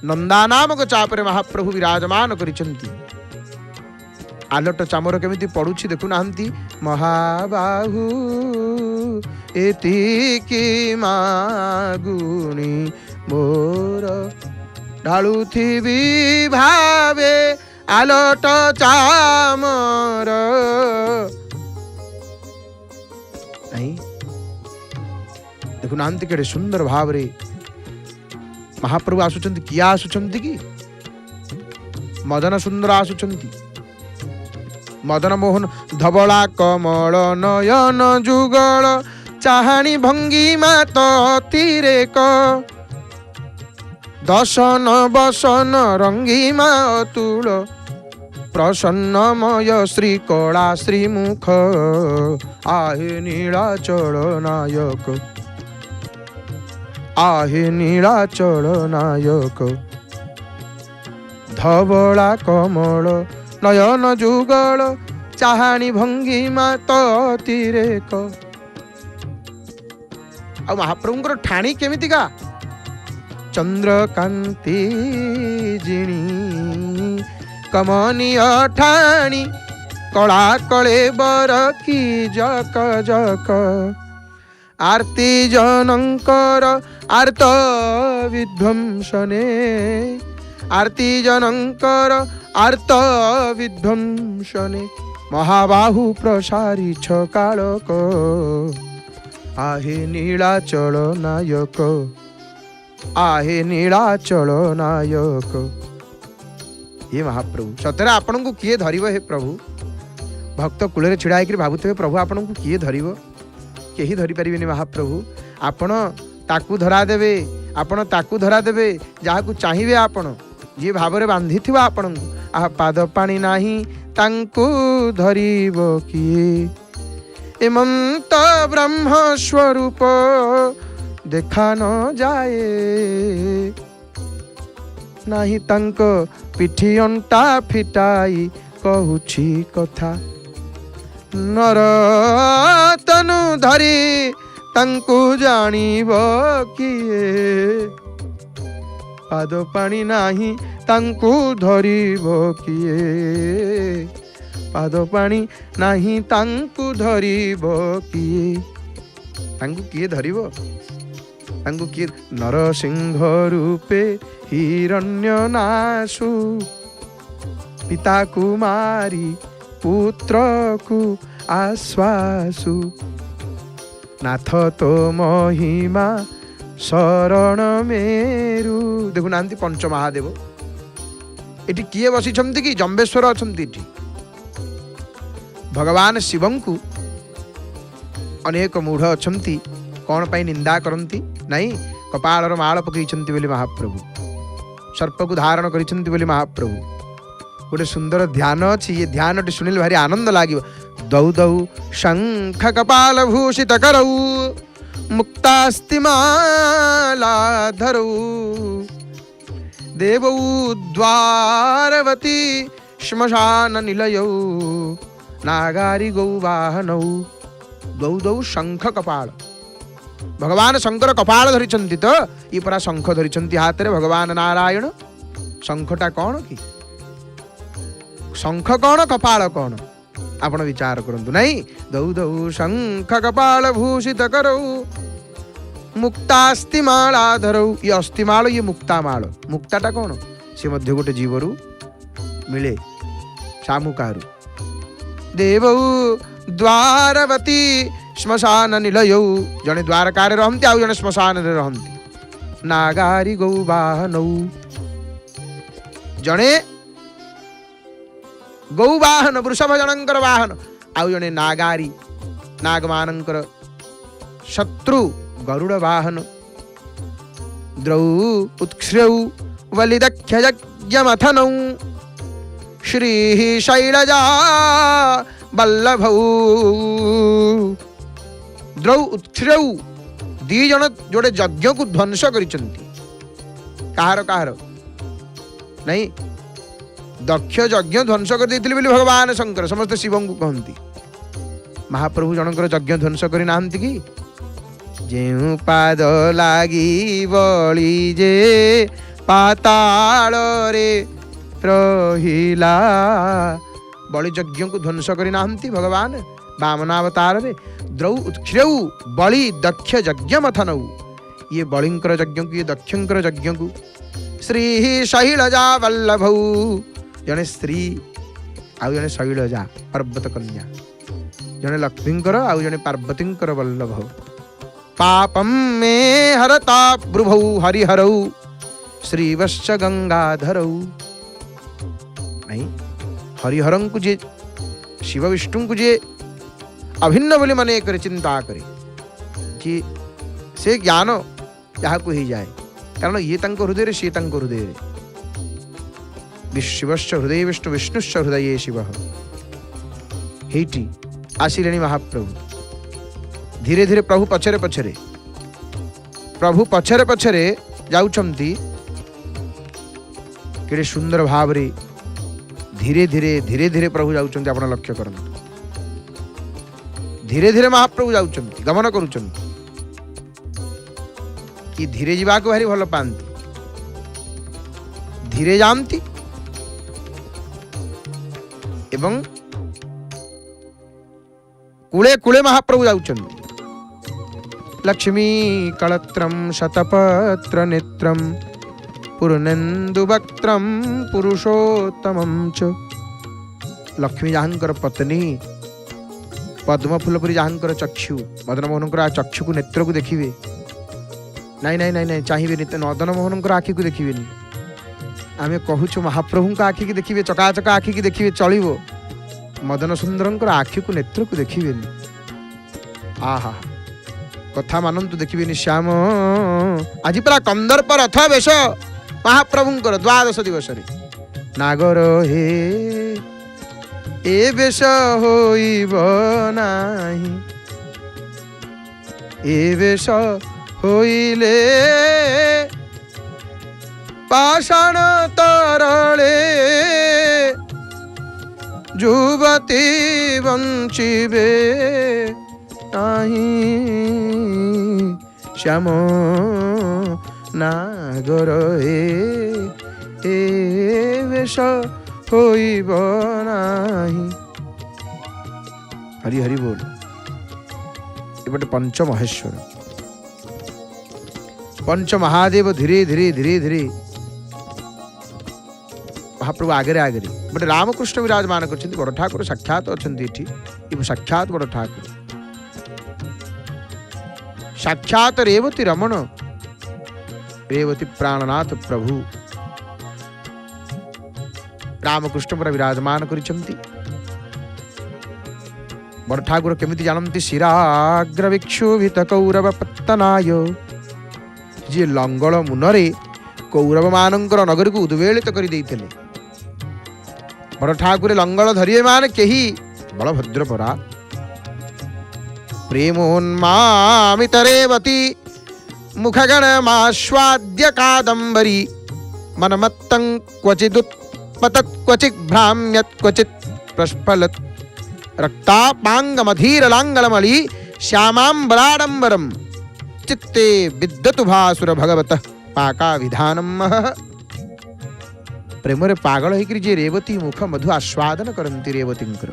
नंदा नामक चापरे महाप्रभु विराजमान करिछंती। आलट चामर केमिति पड़ुछि देखुना। महाबाहु एतिकी मागुणी मोर ढालुथिबी भावे आलट चामर। नहीं देखुना केड़े सुंदर भाव रे महाप्रभु आसुचंती। किया आसुचंती कि मदन सुंदर आसुचंती। मदन मोहन धवला कमल नयन जुगल चाहाणी भंगी मात तिरेक दशन बसन रंगीमा अतुल प्रसन्नमय श्रीकला श्रीमुख आहे नीलाचल नायक आहे नीलाचल नायक धवला कमल नयन जुगल चाहाणी भंगिमा तिरेक। आ महाप्रभुंकर ठाणी केमितिका चंद्रकांती जिणी कमनीय ठाणी कला कळे बर की जक जक आरती जनंकर आर्त विध्वंसने आरती जनंकर आर्त विध्वंसने महाबाहु प्रसारी छकाळक आहे नीलाचल नायक आहे नीलाचल नायक। हे महाप्रभु सतरे आपण को किए धरिव हे प्रभु भक्त कूल छिड़ा होकर भावुवे प्रभु आपण को किए धरिव केही धरि परिबेनि महाप्रभु आपण ताकू धरा देबे आपण ताकू धरा देबे जाहाकू चाहिबे आपण जे भावरे बांधी थिबा आपण आ पाद पानी नाही तांकू धरिव किए एमंत ब्रह्म स्वरूप देखा न जाए नाही तांक पिठी अंटा फिटाई कहूछि कथा नर तनु धरी तांकु जानिब किए पाद पानी नाही तांकु धरिब किए पाद पानी नाही तांकु धरिब किए तांकु किए धरिब तांकु किए नरसिंह रूपे हिरण्यनाशु पिता कुमारी पुत्र को आश्वासु नाथ तो महिमा शरण मेरु देखु नांती पंच महादेव एटी किए बसी कि जम्बेश्वर अछंती भगवान शिवं को अनेक मूढ़ अछंती कौन पाई निंदा करंती नहीं कपालर माल पकईछंती बोली महाप्रभु सर्प को धारण करिछंती बोली महाप्रभु गोटे सुंदर ध्यान अच्छी ये ध्यान टी शुणिले भारी आनंद लगे दौ दौ शंख कपाल भूषित करौ मुक्तास्ति मालाधरौ देवौ द्वारवती श्मशान निलयौ नागारी गौवाहनौ दौ दौ शंख कपाल भगवान शंकर कपाल धरिछंती तो ये परा शंख धरिछंती हाथ रे भगवान नारायण शंखटा कौन कि शंख कौन कपाल कौन आपण विचार करंतु नहीं दौ दौ शंख कपाल भूषित करौ मुक्तास्ति मालाधरौ ये अस्थिमाल ये मुक्तामाल मुक्ताटा कौन से मध्य गोटे जीवरु मिले सामुकारु देवौ द्वारवती श्मशान निलयौ जने द्वारकार रहंती आउ जने श्मशान रे रहंती नागारी गौवाहनौ जने गौवाहन वृषभ जनंकर वाहन आउ जने नागारी नागमानंकर शत्रु गरुड़ वाहन द्रौ उत्क्ष्यौ वलिदख्य यज्ञमथनौ श्री शैलजा वल्लभौ द्रौ उत्क्ष्यौ दी जन जोड़े यज्ञ को ध्वंस करिसंती कहार कहार नहीं दक्ष यज्ञ ध्वंस कर देथिले बोली भगवान शंकर समस्त शिवं को कहंती महाप्रभु जनकर यज्ञ ध्वंस करि नाहंती कि जेउ पाद लागी बळी जे पाताल रे रहिला बळी यज्ञ को ध्वंस करि नाहंती भगवान वामनावतार रे द्रौ उत्क्ष्यौ बळी दक्ष यज्ञ मथनौ ये बळिंकर यज्ञ को ये दक्षंकर यज्ञ को श्री शैलजा वल्लभौ जने स्त्री आउ जने शैलजा पर्वत कन्या जने लक्ष्मींकर आउ जने पार्वतींकर वल्लभ पापम में हरता ब्रुभौ हरिहरौ श्रीवश्च गंगाधरौ नहीं हरिहरं को जे शिव विष्णु को जे अभिन्न बोली मन कर चिंता करे कि से ज्ञान जहाँ को ही जाए कारण ये तांको हृदय सी तांको हृदय शिवश्च हृदय विष्णु विष्णुश्च हृदय शिव हेटी आसिले महाप्रभु धीरे धीरे प्रभु पछरे पछरे जाउछंती केड़े सुंदर भाव रे धीरे धीरे प्रभु जाउछंती आपण लक्ष्य करन धीरे धीरे महाप्रभु जाउछंती गमन करूछंती कि धीरे जीवा को भारी भल पांती धीरे जानती एवं कूले कूले महाप्रभु जाउछंती लक्ष्मी कलत्रम शतपत्र नेत्रम पूर्णेन्दु वक्त्रम पुरुषोत्तमं च लक्ष्मी जहाँकर पत्नी पद्म फूलपुरी जहाँकर चक्षु मदन मोहन चक्षु को नेत्र को देखिए नाई नाई नाई नाई चाहिए मदन मोहन आखि को देखिए आम कहूँ महाप्रभु आखि की देखिए चकाचका आखि की देखिए चलो मदन सुंदर आखि को नेत्र को देखिए आहा कथा मानतु देखिए श्याम आज पूरा कंदर्प रथ बेश महाप्रभुंकर द्वादश दिवस नागर हे ए बेश होइब नाही ए बेश होइले पाषाण तरले जुवती वंचिबे नाही श्याम नागर ए वेश होइब नाही हरि हरि बोल एपटे पंच महेश्वर पंच महादेव धीरे धीरे धीरे धीरे महाप्रभु आगे आगे बटे रामकृष्ण विराजमान कर बड़ ठाकुर साक्षात अच्छा साक्षात बड़ ठाकुर साक्षात रेवती रमण रेवती प्राणनाथ प्रभु रामकृष्ण पर विराजमान करिसंती बड़ ठाकुर केमिति जानती शिराग्र विक्षोभित कौरव पत्तनाय जे लंगल मुनरे कौरव मानंकर नगर को उद्वेलित कर देइथिले बड़ ठाकुर लंगल धरिए मान केही बलभद्र परा प्रेमोन्मामितरेवती मुखगणमास्वाद्य कादम्बरी मनमत्तं क्वचिदुत्पतत् क्वचित् भ्राम्यत् क्वचित् प्रस्फलत् रक्तापाङ्गमधीरलाङ्गलमली श्यामाम्बराडम्बरं चित्ते विद्यतु भासुर भगवतः पाकाविधानम् प्रेमरे पागल होइकरी जे रेवती मुख मधु आस्वादन करंती रेवतींकर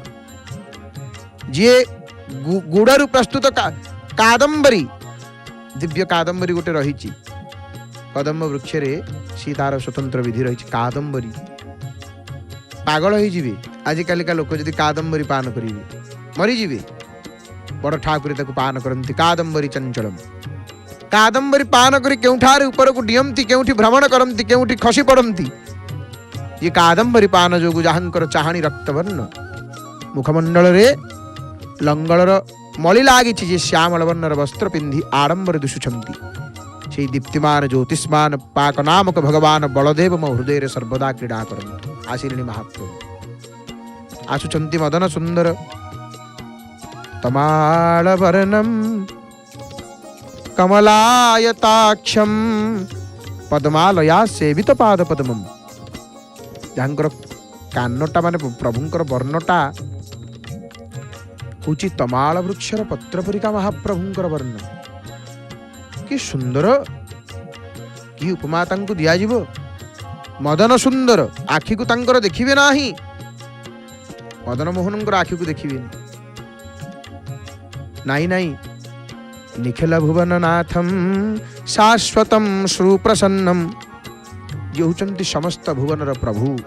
जे गुड़ारू प्रस्तुत कादम्बरी दिव्य कादम्बरी गोटे रही कदम्ब वृक्ष सी तार स्वतंत्र विधि रही कादम्बरी पागल हो आजिकल लोक जदि कादम्बरी पान करेंगे मरीजे बड़ ठाकुर पान करती कादम्बरी चंचलम कादम्बरी पान करी केउठार ऊपर को डियंती केउठी भ्रमण करती केउठी खसी पड़ती ये कादम्बरी पान जोगु जहाँकर चाहाणी रक्तवर्ण मुखमंडल रे लंगलर मली लागी जे श्यामल वर्णर वस्त्र पिंधि आडंबर दिशुछंती से दीप्तिमान ज्योतिष्मान पाक नामक भगवान बलदेव मो हृदय सर्वदा क्रीड़ा करंतु आशीर्णी महाप्रभु आसुचंती मदन सुंदर तमाल वर्णम कमलायताक्षम पद्मालया सेवित पाद पद्मम जहाँकर कानटा माने प्रभुंकर वर्णटा हूँ तमाल वृक्षर पत्र परिका महाप्रभुंकर वर्ण कि सुंदर कि उपमा तांको दियाजिवो मदन सुंदर आखि को तांकर देखिबे नाही मदन मोहनंकर आखि को देखिबे नाई नाई निखिल भुवन नाथम शाश्वतम श्रुप्रसन्नम ये होचंती समस्त भुवनर प्रभु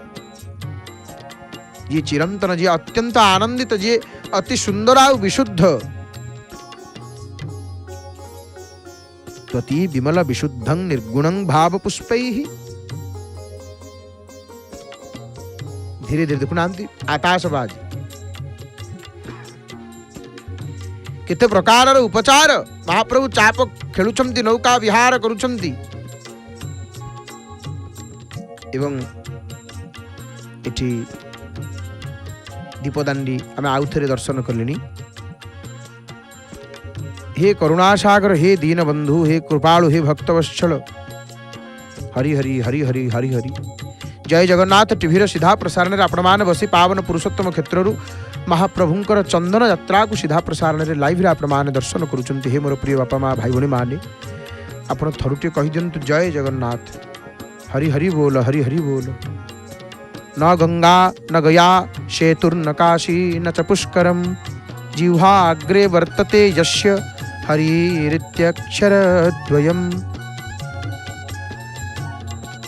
ये चिरंतन जे अत्यंत आनंदित जे अति सुंदर आ विशुद्ध त्वती विमल विशुद्धं निर्गुणं भाव पुष्पैहि धीरे धीरे देखुनांती आकाशबाज केते प्रकार उपचार महाप्रभु चाप खेलुछंती नौका विहार करुछंती এবং এটি দীপদাଣ୍ଡି আমি আউ থরে দর্শন কলিনি। हे करुणासागर, हे दीनबंधु, हे कृपालु, हे भक्तवत्सल, हरि हरि हरि हरि हरि हरि। जय जगन्नाथ टीभीर सीधा प्रसारण में आपण मैंने बसी पावन पुरुषोत्तम क्षेत्र महाप्रभुंकर चंदन यात्रा को सीधा प्रसारण में लाइव रे आपण मैंने दर्शन करुँच। हे मोर प्रिय बापा माँ भाई भौणी मैंने आपण थरुटे कही दिंतु जय जगन्नाथ, हरि हरि बोल, हरि हरि बोल। न गंगा न गया सेतुर्न काशी न च पुष्करम, जिह्वा अग्रे वर्तते यस्य हरिरित्यक्षरद्वयम्।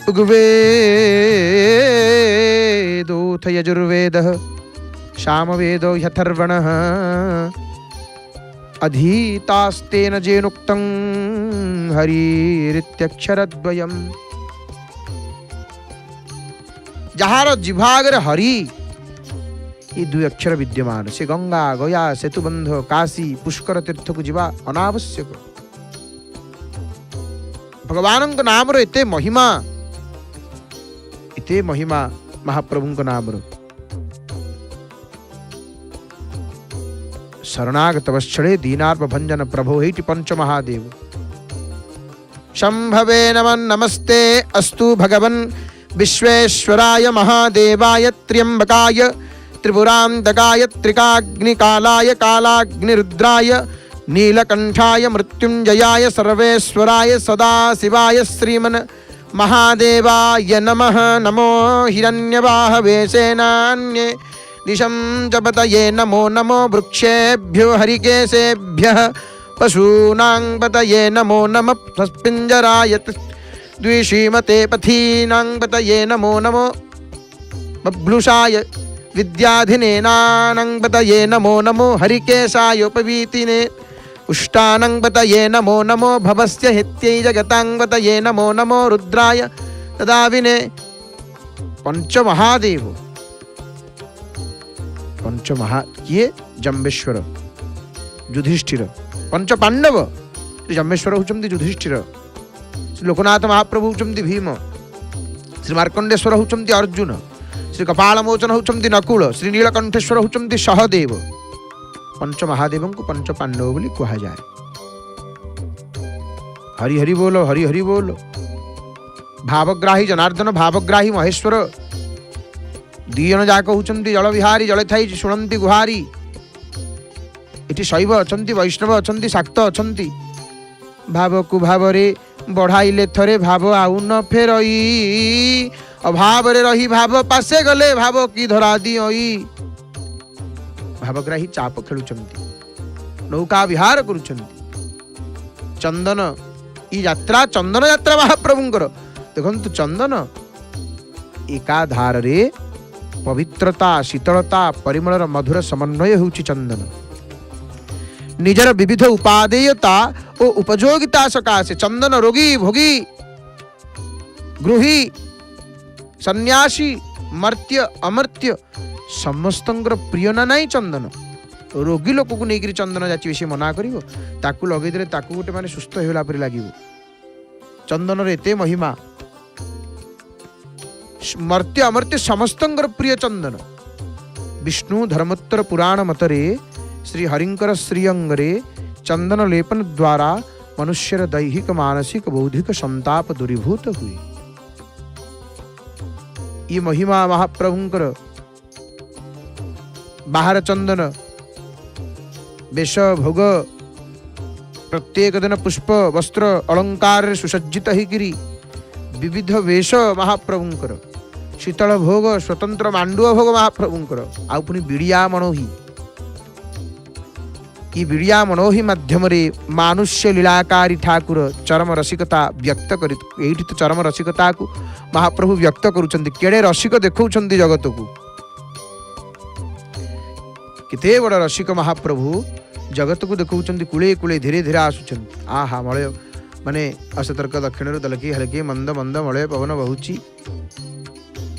ऋग्वेदोऽथ यजुर्वेदः सामवेदो ह्यथर्वणः, अधीतास्तेन जेनुक्तं हरिरित्यक्षरद्वयम्। जहार जिह्वाग्रे हरि ये दुई अक्षर विद्यमान, से गंगा गया सेतुबंध काशी पुष्कर तीर्थ को जीवा अनावश्यक। भगवान नाम एते महिमा, एते महिमा महाप्रभु नाम। शरणागत वत्सले दीनार्भ भंजन प्रभो हेति पंच महादेव। शंभवे नमः नमस्ते अस्तु भगवन् विश्वेश्वराय महादेवाय त्र्यंबकाय त्रिपुरांतकाय त्रिकाग्निकालाय कालाग्निरुद्राय नीलकंठाय मृत्युंजयाय सर्वेश्वराय सदाशिवाय श्रीमन् महादेवाय नमः। नमो हिरण्यवाहवे सेनान्ये दिशं च पतये नमो नमो वृक्षेभ्यो हरिकेशेभ्यः पशूनां पतये नमो नमः पिञ्जराय द्विषीमते पथीनां पतये नमो नमो बब्लुषाय विद्याधिनेनां पतये नमो नमो हरिकेशाय उपवीतिने उष्टानं पतये नमो नमो भवस्य हित्यै जगतां पतये नमो नमो रुद्राय तदाविने। पंचमहादेव पंचमहा किए जम्बेश्वर युधिष्ठिर, पंच पांडव श्री जम्बेश्वर होचंती युधिष्ठिर, श्री लोकनाथ महाप्रभु होचंती भीम, श्री मार्कंडेश्वर होचंती अर्जुन, श्री कपालमोचन होचंती नकुल, श्री नीलकंठेश्वर होचंती सहदेव। पंच महादेव को पंच पांडव बोली कहा जाए। हरि हरि बोलो, हरि हरि बोलो। भावग्राही जनार्दन, भावग्राही महेश्वर, दीजन जाक होचंती जल विहारी, जले थाई शुणंती गुहारी। इति शैव अछंती, वैष्णव अछंती, शाक्त अछंती। भाव को भाव रे बढ़ाइले थरे भाव आउ न फेरई, अभाव रे रही भाव पासे गले भाव की धरा दियई। भावग्राही चाप खेलुचंती, नौका विहार करुचंती। चंदन ई यात्रा, चंदन यात्रा महाप्रभुंकर देखंतु। चंदन एकाधार रे पवित्रता, शीतलता, परिमलर मधुर समन्वय होउची चंदन। निजर विविध उपादेयता ओ उपयोगिता सकाशे चंदन रोगी भोगी गृही सन्यासी मर्त्य अमर्त्य समस्तंकर प्रिय ना नहीं। चंदन रोगी लोक को नहीं चंदन जाची से मना करिवो, ताकू लगे देले ताकू गोटे माने सुस्थ होला परि लागिवो। चंदन रे एते महिमा, मर्त्य अमर्त्य समस्तंकर प्रिय चंदन। विष्णु धर्मोत्तर पुराण मतरे श्री हरिंकर श्रीअंगरे चंदन लेपन द्वारा मनुष्यर दैहिक मानसिक बौद्धिक संताप दूरीभूत हुए। ये महिमा महाप्रभुंकर। बाहर चंदन वेश भोग प्रत्येक दिन पुष्प वस्त्र अलंकार सुसज्जित होकर विविध वेश महाप्रभुंकर। शीतल भोग स्वतंत्र मांडुआ भोग महाप्रभुंकर। आउ पुनी बिड़िया मनोही, ई बिड़िया मनोही माध्यम रे मानुष्य लीलाकारी ठाकुर चरम रसिकता व्यक्त करी। एठी तो चरम रसिकता को महाप्रभु व्यक्त करुचंती। केड़े रसिक देखौचंती जगत को, किते बड़ रसिक महाप्रभु जगत को देखौचंती। कुले कुले धीरे धीरे आसुचंती। आहा मलय माने असतर्क दक्षिण दलकी हलकी मंद मंद मलय पवन बहुची।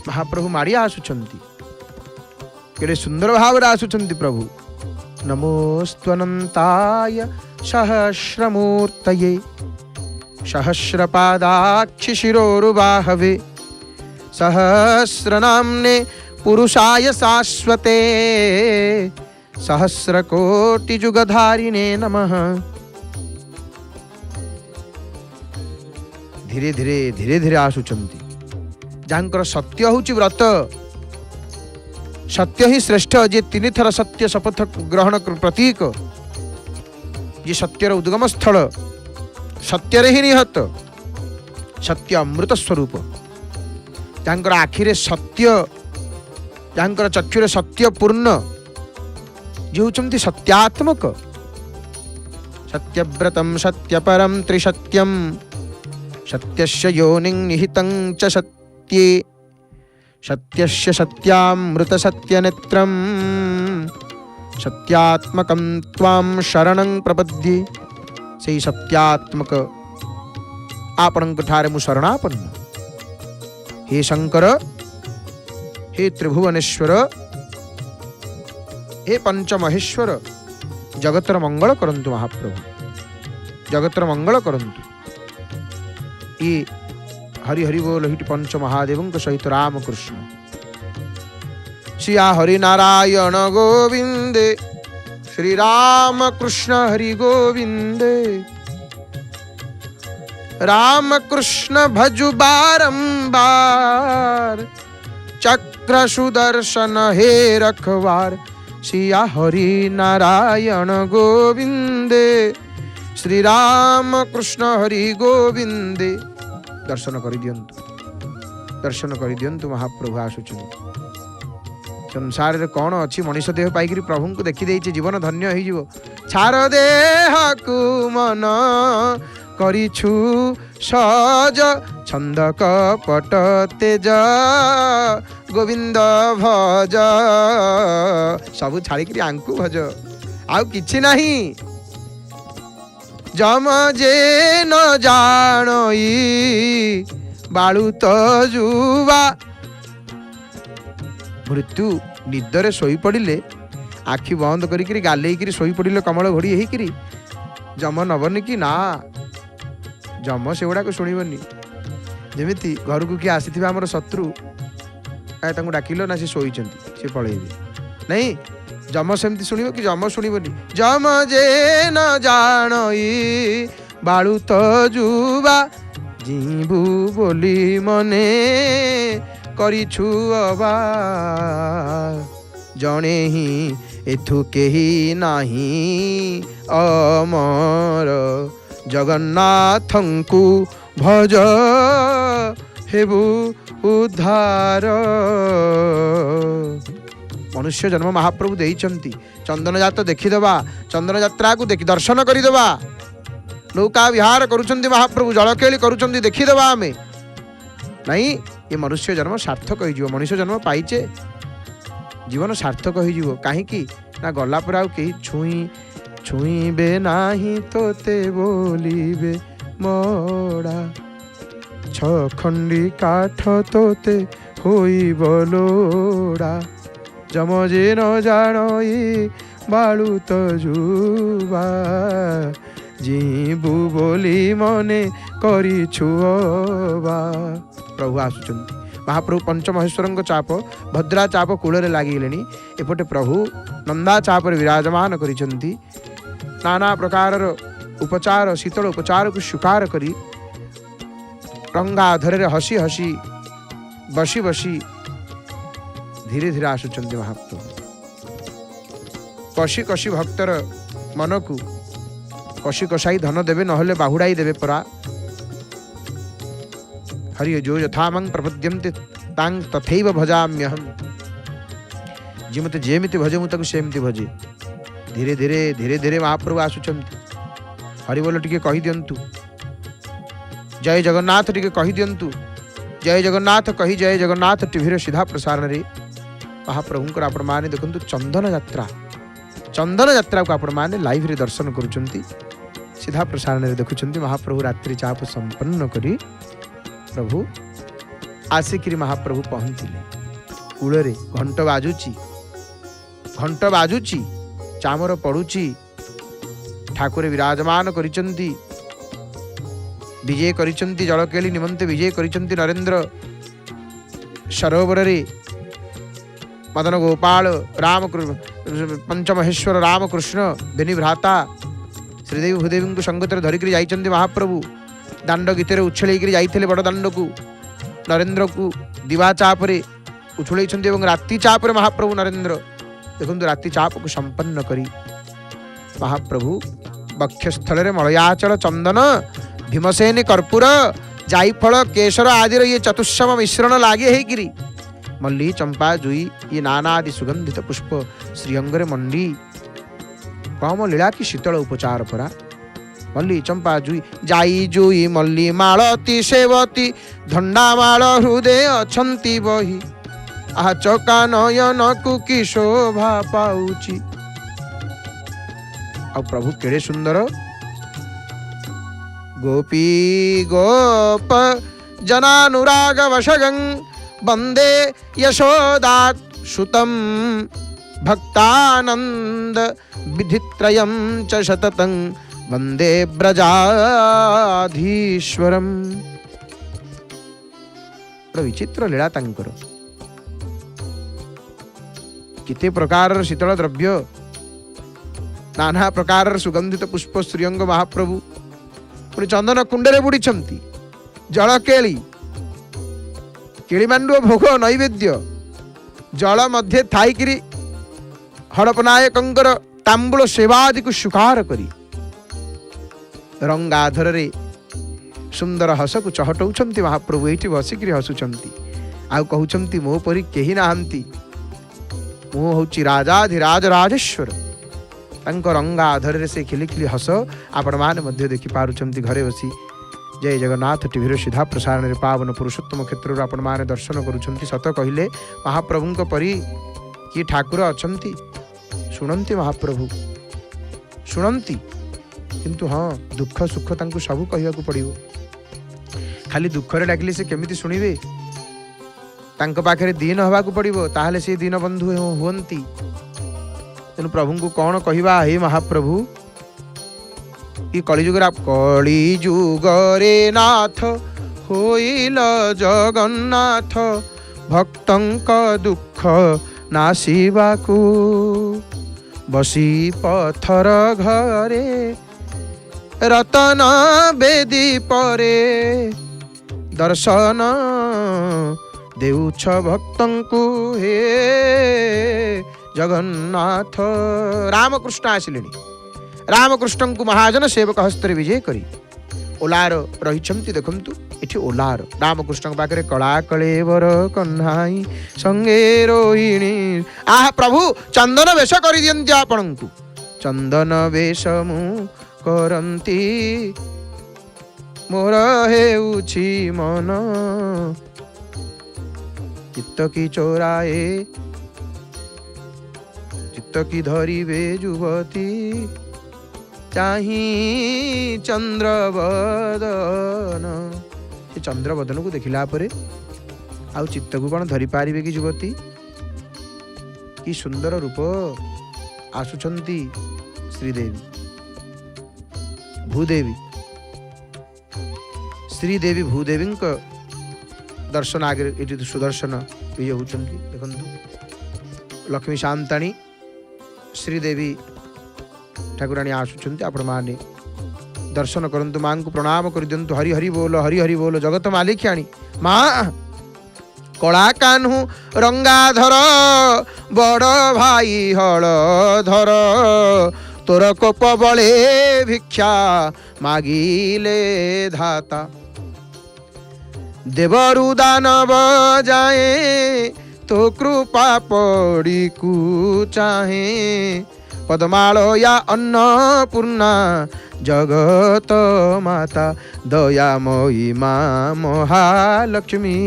महाप्रभु मारिया आसुचंती। केड़े सुंदर भाव रे आसुचंती प्रभु। नमोस्त्वनंताय सहस्रमूर्तये सहस्रपादाक्षि शिरोरुबाहवे सहस्रनाम्ने पुरुषाय शाश्वते सहस्रकोटिजुगधारिणे नमः। धीरे धीरे धीरे धीरे आसुचंती जांकर सत्य होची व्रत, सत्य ही श्रेष्ठ, जे 3 थर सत्य शपथ ग्रहण प्रतीक, जे सत्यर उद्गम स्थल, सत्यर ही निहत, सत्य अमृत स्वरूप, जांकर आखिरे सत्य, जांकर चक्षुरे सत्य पूर्ण, जे होचंती सत्यात्मक। सत्यव्रतम सत्यपरम त्रिसत्यम सत्यस्य योनिं निहितं च सत्ये सत्यस्य सत्यामृत सत्यनेत्रं सत्यात्मकं त्वां शरणं प्रपद्ये। से सत्यात्मक आपणक ठारे मु शरणापन्न। हे शंकर, हे त्रिभुवनेश्वर, हे पंचमहेश्वर, जगतर मंगल करंतु महाप्रभु, जगतर मंगल करंतु। ये हरि हरि बोल हिट पंच महादेव सहित रामकृष्ण। श्रिया हरि नारायण गोविंदे, श्री राम कृष्ण हरि गोविंदे। राम कृष्ण भजु बारंबार, चक्र सुदर्शन हे रखवार। श्रिया हरि नारायण गोविंदे, श्री राम कृष्ण हरि गोविंदे। दर्शन कर दियंतु, दर्शन कर दियंतु महाप्रभु आसुचंती। संसार रे कौन अच्छी मनीष देह पाइक प्रभु को देखी देइछे जीवन धन्य हो जीव। छार देह को मन करिछु सज, छंद कपट तेज गोविंद भज। सब छाड़ी आंकु भज, आउ किछि नहीं। जम जे न जानई बाळु तो जुवा। मृत्यु निदरे सोई पड़िले, आखि बंद करी गालेई सोई पड़िले कमल घोड़ी होइकिरी, जम नबनी कि ना, जम से गुड़ा को शुणबनी। जमीती घर को किए आसी आमर शत्रु डाकिल ना, से शोइचंती, से पलैबे नहीं। जम सेमती शुणिब कि, जम शुणबनी। जम जे न जानई बाळु तो जुवा, जीबू बोली मने करिछु अबा। जणे ही एथु केही नाही अमर, जगन्नाथंकु भज हेबु उद्धार। मनुष्य जन्म महाप्रभु देइचंती, चंदन जात देखीदबा, चंदन यात्रा को देखी दर्शन करिदबा। नौका विहार करुचंती महाप्रभु, जलकेली करुचंती देखीदबा आमे नहीं। ये मनुष्य जन्म सार्थक हो, मनुष्य जन्म पाइचे जीवन सार्थक हो। कहीं ना गला पर आउ केही छुईबे नाही तोते बोलिबे मोड़ा, छखंडी काठ तोते होइब लोड़ा। जमजे न जानई बाळु तो जुवा, जीबू बोली मने करिछु अबा। प्रभु आसुचंती महाप्रभु पंचमहेश्वर चाप भद्रा चाप कूल लगिले। एपटे प्रभु नंदा चाप विराजमान करिसंती। नाना प्रकार उपचार शीतल उपचार को स्वीकार करी रंगा धरे हसी हसी बसी बसी धीरे धीरे आसुचंती महाप्रभु। कषि कषि भक्तर मन को कषि कषाई धन देवे नहले बाहुड़ाई देवे परा। हरि जो यथामं प्रपद्यन्ते तां तथैव भजाम्यहम्। जिमते जेमिति भजे मु ताकु सेमिति भजे। धीरे धीरे धीरे धीरे महाप्रभु आसुचंती। हरि बोल टिके कहि दियंतु, जय जगन्नाथ टिके कहि दियंतु। जय जगन्नाथ कही जय जगन्नाथ टीवी सीधा प्रसारण रे महाप्रभुंकर आपण माने देखंतु चंदन यात्रा को आपण माने लाइव रे दर्शन करूचंती। सीधा प्रसारण रे देखुचंती। महाप्रभु रात्रि चाप संपन्न करी प्रभु आसिकिरी महाप्रभु पहुंचिले कूल रे। घंट बाजुची चामर पड़ुची, ठाकुर विराजमान करिचंती, विजय करिचंती, जलकेली निमंते विजय करिचंती नरेंद्र। सरोवर रे मदन गोपाल रामकृष्ण पंचमहेश्वर रामकृष्ण बेनी भ्राता श्रीदेवी भूदेवी को संगत धरिक जाइछन्ति महाप्रभु दांड गीत उछल जाइए बड़ दांड को नरेंद्र को दिवा चापरे उछल राति चापरे महाप्रभु नरेंद्र देखो राति चाप को संपन्न करी महाप्रभु वक्षस्थल मलयाचल चंदन भीमसेन कर्पूर जायफल केशर आदि ये चतुष्सम मिश्रण लागे हेकिरी मल्ली चंपा जुई ये नाना आदि सुगंधित पुष्प श्रीअंगरे मंडी कम लीला की शीतल उपचार परा मल्ली चंपा जुई जाई जुई मल्ली मालती सेवती धंडा माल हृदय अछंती बही आहा चका नयन को की शोभा पाउची आ प्रभु केड़े सुंदर गोपी गोप जनानुराग वशगं वंदे यशोदात सुतम भक्तानंद विधित्रयं च शततं वंदे ब्रजाधीश्वरम। विचित्र लीला तांकर किते प्रकार शीतल द्रव्य नाना प्रकार सुगंधित पुष्प श्रीअंग महाप्रभु पुणी चंदन कुंडे बुड़ी जल केली केलीमांडु भोग नैवेद्य जल मध्य थाईकरी हड़पनायकंकर तांबूल सेवादि को स्वीकार करी रंगाधर रे सुंदर हस को चहटौछन्ति महाप्रभु एठी बसिकरी हसुछन्ति आ कहउछन्ति मो परी केही नाहंती मो होची राजाधिराज राजेश्वर तांको रंगाधर रे से खिली खिली हस आपण माने मध्य देखि पारुछन्ति घरे बसी जय जगन्नाथ टीवीर सीधा प्रसारण रे पावन पुरुषोत्तम क्षेत्र आपण माने दर्शन करुछन्ति सत कहिले महाप्रभुंक परी कि ठाकुर अछन्ति शुणन्ति महाप्रभु शुणन्ति किंतु हाँ दुख सुख तांको सब कहवा को पड़िबो खाली दुख रे डाकिले से केमिति सुनिबे तांको पाखरे दीन हवा को पड़िबो ताहले से दीन बंधु हुअन्ति तेनु प्रभु को कौन कहवा हे महाप्रभु कि कलिजुग रे नाथ होइल जगन्नाथ भक्तंक दुख नासिबाकू बसी पथर घरे रतन बेदी परे दर्शन देउछ भक्तंकु हे जगन्नाथ। रामकृष्ण आसिले रामकृष्ण को महाजन सेवक हस्तर विजय करी ओलार रही देखु ये ओलार रामकृष्ण पाखे कला कलेवर कन्हाई संगे रोहिणी आह प्रभु चंदन वेश कर दियंती आपण को चंदन वेश मु करंती मोर हेउछि मन चित्त की चोराए चित्त की धरिबे जुवती चाही चंद्रवदन से चंद्रवदन को देखिला परे आउ चित्त को कौन धरी पारिबे कि जुवती कि सुंदर रूप आसुचंती श्रीदेवी भूदेवी श्रीदेवी भूदेवी दर्शन आगे ये सुदर्शन विजय होचंती देखंतु लक्ष्मी शांताणी श्रीदेवी ठाकुराणी आसुचंती आपण माने दर्शन करंतु मां को प्रणाम कर दियंतु हरि हरि बोल जगत मालिक्याणी मां कला कान्हू रंगाधर बड़ भाई हलधर तोर कोप बले भिक्षा मागिले धाता देवरु दानव जाए तो कृपा पड़ी कु चाहे पदमालो या अन्नपूर्णा जगत माता दयामयी माँ महालक्ष्मी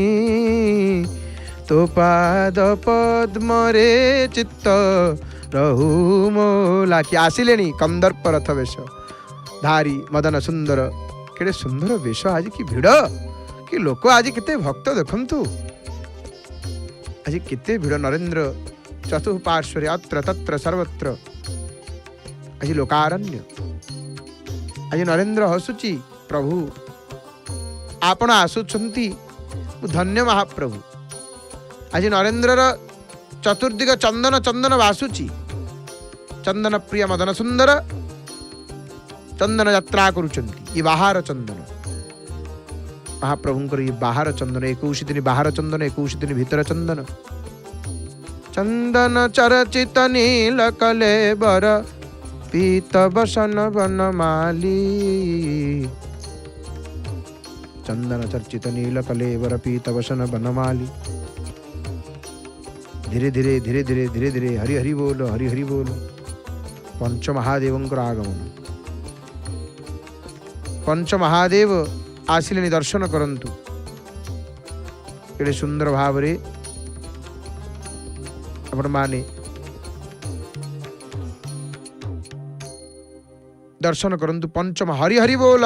तो पाद पद्म रे चित्त रहु मोला कि आसिले कंदर्प रथ वेश धारी मदन सुंदर केड़े सुंदर वेश आज की भिड़ कि लोक आज केते भक्त देखंतु आज केते भिड़ नरेंद्र चतुःपार्श्वरे अत्र तत्र सर्वत्र आज लोकारण्य आज नरेंद्र हसुची प्रभु आपण आसुचंती धन्य महाप्रभु आज नरेन्द्रर चतुर्दिग चंदन चंदन बासुची चंदन प्रिय मदन सुंदर चंदन यात्रा करुचंती ये बाहर चंदन महाप्रभुंकर ये बाहर चंदन 21 दिन बाहर चंदन 21 दिन भीतर चंदन चंदन चरचित नील कलेबर पीत बसन बनमाली चंदन चर्चित नील कलेबर पीत बसन बनमाली धीरे धीरे धीरे धीरे धीरे धीरे हरि हरि बोल हरि हरि बोल पंच महादेवंकर आगमन पंच महादेव आसिले दर्शन करंतु एडे सुंदर भाव रे आपण माने दर्शन करंतु पंचम हरि हरि बोल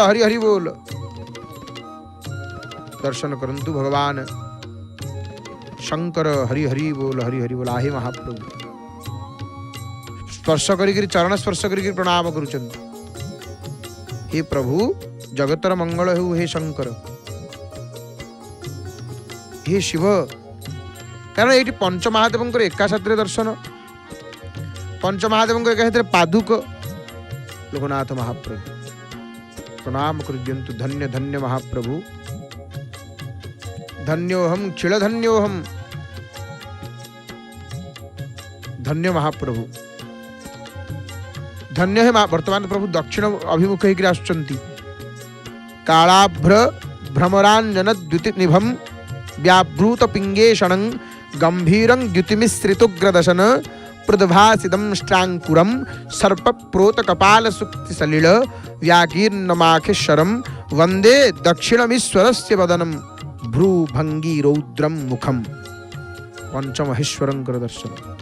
दर्शन करंतु भगवान शंकर हरि हरि बोल आहे महाप्रभु स्पर्श करी चरण स्पर्श करी प्रणाम करुचंत हे प्रभु जगतर मंगल हो हे शंकर हे शिव कारण ये पंच महादेव एका साथ दर्शन पंच महादेव एका साथ पादुक लोकनाथ महाप्रभु प्रणाम करजंतु धन्य धन्य महाप्रभु धन्योहम क्षीणधन्योहम धन्य महाप्रभु धन्य है वर्तमान प्रभु दक्षिण अभिमुख होकर आसुचंती कालाभ्र भ्रमरांजन द्युति निभम व्याभृत पिंगेशण गंभीरं द्युतिमिश्रितुग्रदशन पृदभासिदं स्ट्रांकुरं सर्प प्रोत कपाल सुक्ति सलिल व्याकीर्णमाखेश्वरं वंदे दक्षिणमीश्वरस्य वदनं भ्रू भंगी रौद्रम मुखम पंचमहेश्वरंकर दर्शन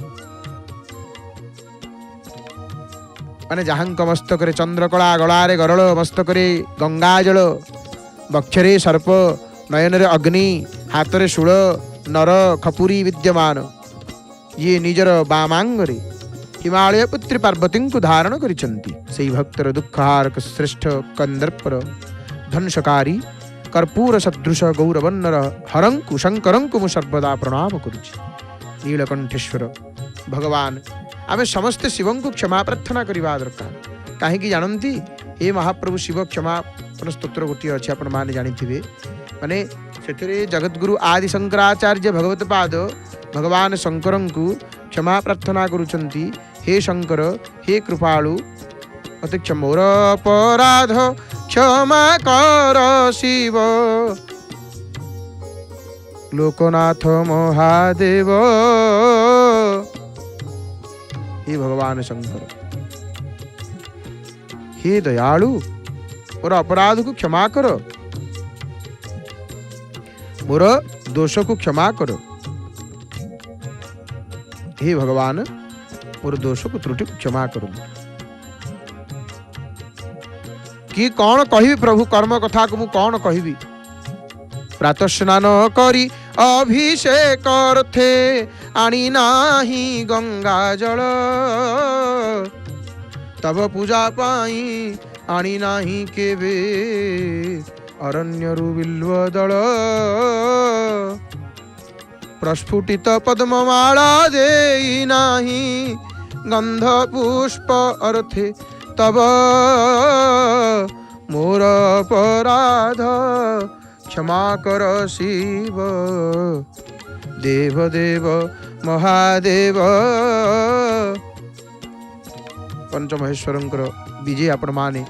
माने जहांक मस्तकरे चंद्रकला गलारे गरल मस्तकरे गंगाजल बक्षरे सर्प नयनरे अग्नि हाथरे शूल नर खपुरी विद्यमान ये निजर बामांगरे हिमालय पुत्री पार्वती को धारण करिसंती सेई भक्तर दुःखहारक श्रेष्ठ कंदर्पर धनशकारी कर्पूर सदृश गौरवन्नर हरंकु शंकरंकु मु सर्वदा प्रणाम करुछि नीलकंठेश्वर भगवान आमे समस्ते शिवं को क्षमा प्रार्थना करिबा दरकार काहे कि जानंती हे महाप्रभु शिव क्षमा स्तोत्र गोटी अछि आपण माने जानिथिबे माने सेतरे जगतगुरु आदि शंकराचार्य भगवत पाद भगवान शंकरंकु क्षमा प्रार्थना करुचंती हे शंकर हे कृपालु अति क्षमोर अपराध क्षमा कर शिव लोकनाथ महादेव हे भगवान शंकर हे दयालु मोर अपराध को क्षमा कर मोर दोष को क्षमा कर हे भगवान मोर दोष को त्रुटि को क्षमा करो कि कौन कहिबी प्रभु कर्म कथा को मु कौन कहिबी प्रातः स्नान करी अभिषेक अर्थे आनी नाही गंगा जल तब पूजा पाई आनी नाही केबे अरण्यरु बिल्व दल प्रस्फुटित पद्ममाला देई नाही गंध पुष्प अर्थे तब मोर अपराध क्षमा कर शिव देव देव महादेव पंचमहेश्वरंकर विजय आपण माने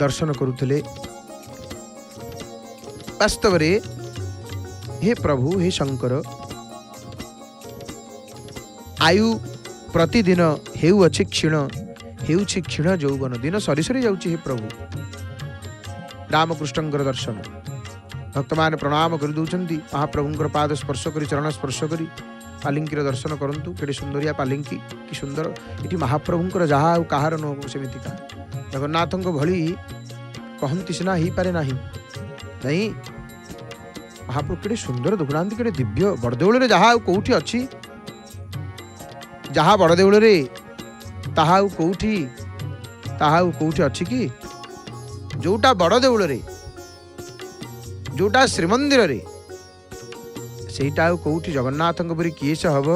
दर्शन करुथले वास्तव रे हे प्रभु हे शंकर आयु प्रतिदिन हेउ अछि क्षीण हेउछि क्षीण यौवन दिन सरी सरी जाउछि हे प्रभु रामकृष्णंकर दर्शन भक्त माने प्रणाम कर दउछंती महाप्रभुंकर पाद स्पर्श करी चरण स्पर्श करी पालिंकीर दर्शन करंतु केडे सुंदरिया पालिंकी कि सुंदर इति महाप्रभुंकर जहा कहार न सेमितिका जगन्नाथंक भली कहंती सिना ही पारे नाही नहीं महाप्रभु केडे सुंदर दुखनांती केडे दिव्य बड़देउल रे जहा कोउठी अछि जहा बड़देउल रे ताहा कोउठी अछि कि जोटा बड़ देउल रे जोटा श्रीमंदिर रे ସେଇଟା ଆଉ କୋଉଠି ଜଗନ୍ନାଥଙ୍କ ପରି କିଏ ସେ ହବ?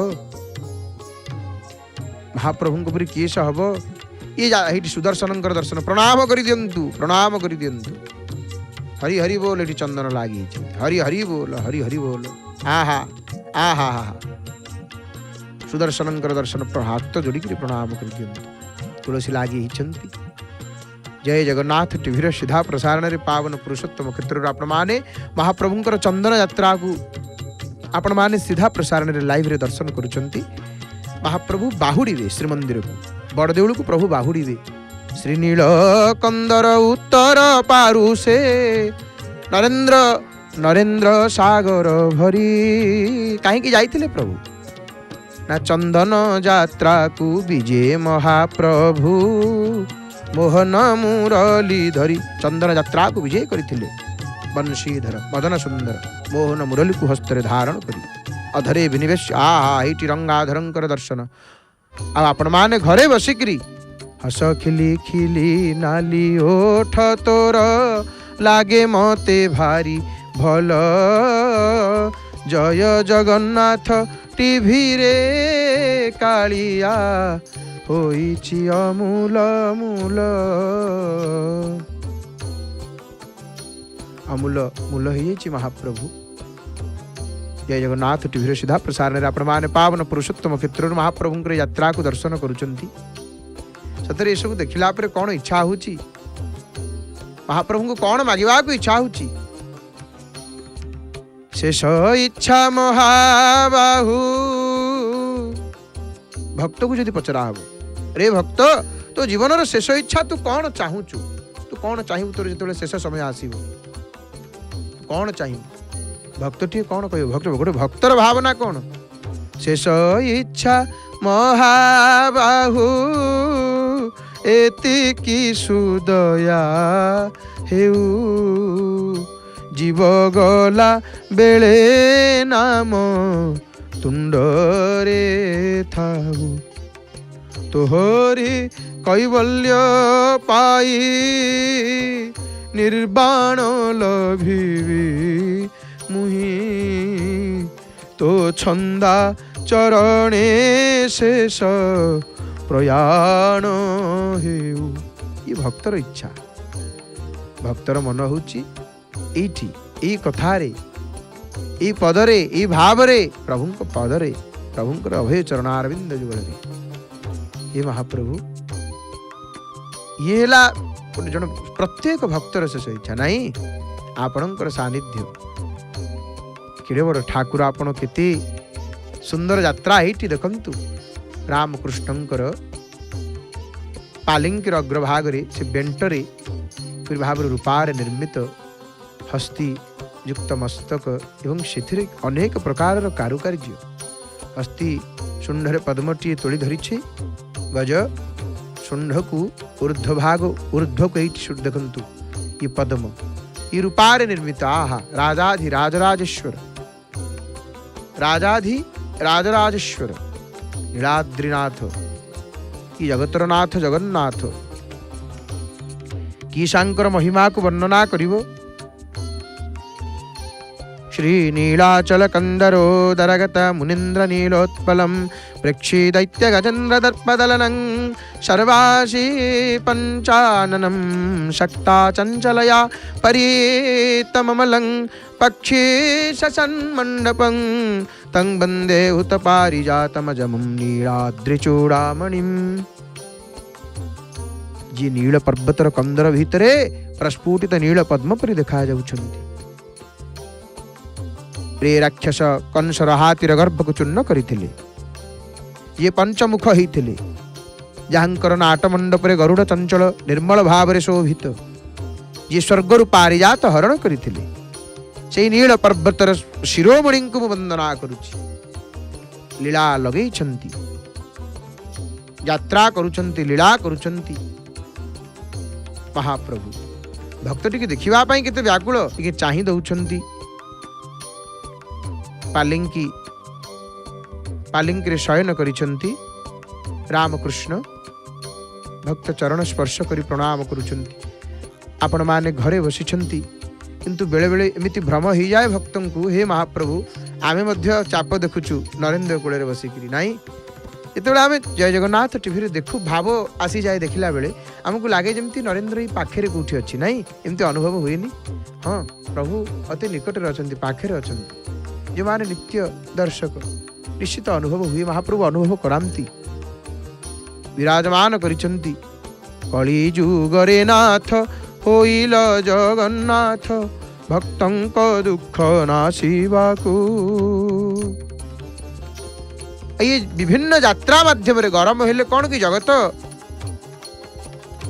ମହାପ୍ରଭୁଙ୍କ ପରି କିଏ ସେ ହବ? ଏଇଠି ସୁଦର୍ଶନଙ୍କର ଦର୍ଶନ ପ୍ରଣାମ କରିଦିଅନ୍ତୁ, ପ୍ରଣାମ କରିଦିଅନ୍ତୁ। ହରି ହରି ବୋଲ, ଏଠି ଚନ୍ଦନ ଲାଗିଛି। ହରି ହରି ବୋଲ, ହରି ହରି ବୋଲ। ଆହା ଆହା ହା। ସୁଦର୍ଶନଙ୍କର ଦର୍ଶନ ହାତ ଯୋଡ଼ିକିରି ପ୍ରଣାମ କରିଦିଅନ୍ତୁ। ତୁଳସୀ ଲାଗି ହେଇଛନ୍ତି। ଜୟ ଜଗନ୍ନାଥ ଟିଭିର ସିଧା ପ୍ରସାରଣରେ ପାବନ ପୁରୁଷୋତ୍ତମ କ୍ଷେତ୍ରରୁ ଆପଣମାନେ ମହାପ୍ରଭୁଙ୍କର ଚନ୍ଦନ ଯାତ୍ରାକୁ ଆପଣମାନେ ସିଧା ପ୍ରସାରଣରେ ଲାଇଭରେ ଦର୍ଶନ କରୁଛନ୍ତି। ମହାପ୍ରଭୁ ବାହୁଡ଼ିବେ ଶ୍ରୀମନ୍ଦିରକୁ, ବଡ଼ଦେଉଳକୁ ପ୍ରଭୁ ବାହୁଡ଼ିବେ। ଶ୍ରୀନୀଳ କନ୍ଦର ଉତ୍ତର ପାରୁ ସେ ନରେନ୍ଦ୍ର ନରେନ୍ଦ୍ର ସାଗର ଭରି। କାହିଁକି ଯାଇଥିଲେ ପ୍ରଭୁ? ନା ଚନ୍ଦନ ଯାତ୍ରାକୁ ବିଜେ ମହାପ୍ରଭୁ ମୋହନ ମୁରଲି ଧରି ଚନ୍ଦନ ଯାତ୍ରାକୁ ବିଜୟ କରିଥିଲେ। ବଂଶୀଧର ମଦନ ସୁନ୍ଦର ମୋହନ ମୁରଲିକୁ ହସ୍ତରେ ଧାରଣ କରି ଅଧରେ ବିନିବେଶ। ଏଇଠି ରଙ୍ଗାଧରଙ୍କର ଦର୍ଶନ। ଆଉ ଆପଣମାନେ ଘରେ ବସିକିରି ହସ ଖିଲି ଖିଲି ନାଲି ଓଠ ତୋର ଲାଗେ ମତେ ଭାରି ଭଲ। ଜୟ ଜଗନ୍ନାଥ ଟିଭିରେ କାଳିଆ ହୋଇଛି ଅମୂଲ ମୂଲ। ଅମୂଲ ମୂଲ ହେଇଯାଇଛି ମହାପ୍ରଭୁ। ଜୟ ଜଗନ୍ନାଥ ଟିଭିର ସିଧା ପ୍ରସାରଣରେ ଆପଣମାନେ ପାବନ ପୁରୁଷୋତ୍ତମ କ୍ଷେତ୍ରରୁ ମହାପ୍ରଭୁଙ୍କର ଯାତ୍ରାକୁ ଦର୍ଶନ କରୁଛନ୍ତି। ସତରେ ଏସବୁ ଦେଖିଲା ପରେ କ'ଣ ଇଚ୍ଛା ହେଉଛି? ମହାପ୍ରଭୁଙ୍କୁ କ'ଣ ମାଗିବାକୁ ଇଚ୍ଛା ହେଉଛି? ଶେଷ ଇଚ୍ଛା ମହାବାହୁ। ଭକ୍ତକୁ ଯଦି ପଚରା ହବ, ରେ ଭକ୍ତ ତୋ ଜୀବନର ଶେଷ ଇଚ୍ଛା ତୁ କ'ଣ ଚାହୁଁଛୁ? ତୁ କ'ଣ ଚାହିଁବୁ ତୋର ଯେତେବେଳେ ଶେଷ ସମୟ ଆସିବ? କ'ଣ ଚାହିଁବୁ? ଭକ୍ତଟିଏ କ'ଣ କହିବ? ଗୋଟେ ଭକ୍ତର ଭାବନା କ'ଣ? ଶେଷ ଇଚ୍ଛା ମହାବାହୁ ଏତିକି ସୁଦୟା ହେଉ। ଜୀବ ଗଲା ବେଳେ ନାମ ତୁଣ୍ଡରେ ଥାଉ। ତୋହରି କୈବଲ୍ୟ ପାଇ ନିର୍ବାଣ ଲଭିବି ମୁହିଁ। ତୋ ଛନ୍ଦା ଚରଣେ ଶେଷ ପ୍ରୟାଣ ହେଉ। ଏ ଭକ୍ତର ଇଚ୍ଛା। ଭକ୍ତର ମନ ହେଉଛି ଏଇଠି, ଏଇ କଥାରେ, ଏଇ ପଦରେ, ଏଇ ଭାବରେ, ପ୍ରଭୁଙ୍କ ପଦରେ, ପ୍ରଭୁଙ୍କର ଅଭୟ ଚରଣାରବିନ୍ଦ ଯୁଗଳରେ। ଏ ମହାପ୍ରଭୁ, ଇଏ ହେଲା ଜଣେ ପ୍ରତ୍ୟେକ ଭକ୍ତର ଶେଷ ଇଚ୍ଛା। ନାହିଁ ଆପଣଙ୍କର ସାନ୍ନିଧ୍ୟ। କେଡ଼େ ବଡ଼ ଠାକୁର ଆପଣ, କେତେ ସୁନ୍ଦର ଯାତ୍ରା। ଏଇଠି ଦେଖନ୍ତୁ ରାମକୃଷ୍ଣଙ୍କର ପାଲିଙ୍କିର ଅଗ୍ରଭାଗରେ ସେ ବେଣ୍ଟରେ ଭାବରେ ରୂପାରେ ନିର୍ମିତ ହସ୍ତି ଯୁକ୍ତ ମସ୍ତକ ଏବଂ ସେଥିରେ ଅନେକ ପ୍ରକାରର କାରୁକାର୍ଯ୍ୟ। ହସ୍ତି ଶୁଣ୍ଢରେ ପଦ୍ମଟିଏ ତୋଳି ଧରିଛି। ଗଜ ଶୁଣ୍ଢକୁ ଉର୍ଦ୍ଧ୍ୱକୁ ଏଇଠି ଦେଖନ୍ତୁ ଏ ପଦ୍ମ, ଏ ରୂପାରେ ନିର୍ମିତ। ଆହା ରାଜାଧି ରାଜରାଜେଶ୍ୱର, ରାଜାଧି ରାଜରାଜେଶ୍ୱର ନୀଳାଦ୍ରିନାଥ, କି ଜଗତର ନାଥ ଜଗନ୍ନାଥ। କି ସାଙ୍କର ମହିମାକୁ ବର୍ଣ୍ଣନା କରିବ? ଶ୍ରୀ ନୀଳାଚଳ କନ୍ଦରୋଦରଗତ ମୁନୀନ୍ଦ୍ର ନୀଲୋତ୍ପଲମ୍ ପ୍ରେକ୍ଷୀ ଦୈତ୍ୟ ଗଜେନ୍ଦ୍ର ଦର୍ପଦଲନଂ ସର୍ବାଶୀ ପଞ୍ଚାନനം ଶକ୍ତା ଚଞ୍ଚଲୟା ପରୀତମମଲଂ ପକ୍ଷୀ ସନ୍ମଣ୍ଡପଂ तं वन्दे हुत पारिजातमजमुं नीलाद्रिचूडामणिं। जी नील पर्वतर कंदर भितरे प्रस्फुटित नील पद्म परि देखा जाउछन्ति। प्रे राक्षस कंसर हातीर गर्भ को चूर्ण करिथिले। ये पंचमुख होइथिले, जहांकर नाट मंडप रे गरुड़ चंचल निर्मल भाव रे शोभित। ये स्वर्गरु पारिजात हरण करिथिले। से नील पर्वतर शिरोमणि को वंदना करुछि। लीला लगेइछन्ति, यात्रा करुछन्ति, लीला करुछन्ति महाप्रभु। भक्तटी के देखिबा पई केते व्याकुल, टिके चाहि दउछन्ति। पालिंकी रे शयन करिछन्ति रामकृष्ण। भक्त चरण स्पर्श करी प्रणाम करुछन्ति। आपण माने घरे बसिछन्ति, किंतु बेले बेले एमिति भ्रम हो जाए भक्तों को, हे महाप्रभु आमे मध्य चाप देखुचु नरेंद्र कूल बसिकी नाई जो आम जय जगन्नाथ टीवी देखु भाव आसी जाए देखला बेले आमको लगे जमी नरेंद्र ही पाखे कौटी अच्छी नाई एमती अनुभव हुए हाँ प्रभु अति निकट अच्छा पाखे अच्छा जो माने नित्य दर्शक निश्चित अनुभव हुए महाप्रभु अनुभव करांती विराजमान करिसंती कली जुगरे नाथ होइल जगन्नाथ भक्तंक दुख नाशिबाकू ये विभिन्न यात्रा माध्यम रे गरम हेले कौन कि जगत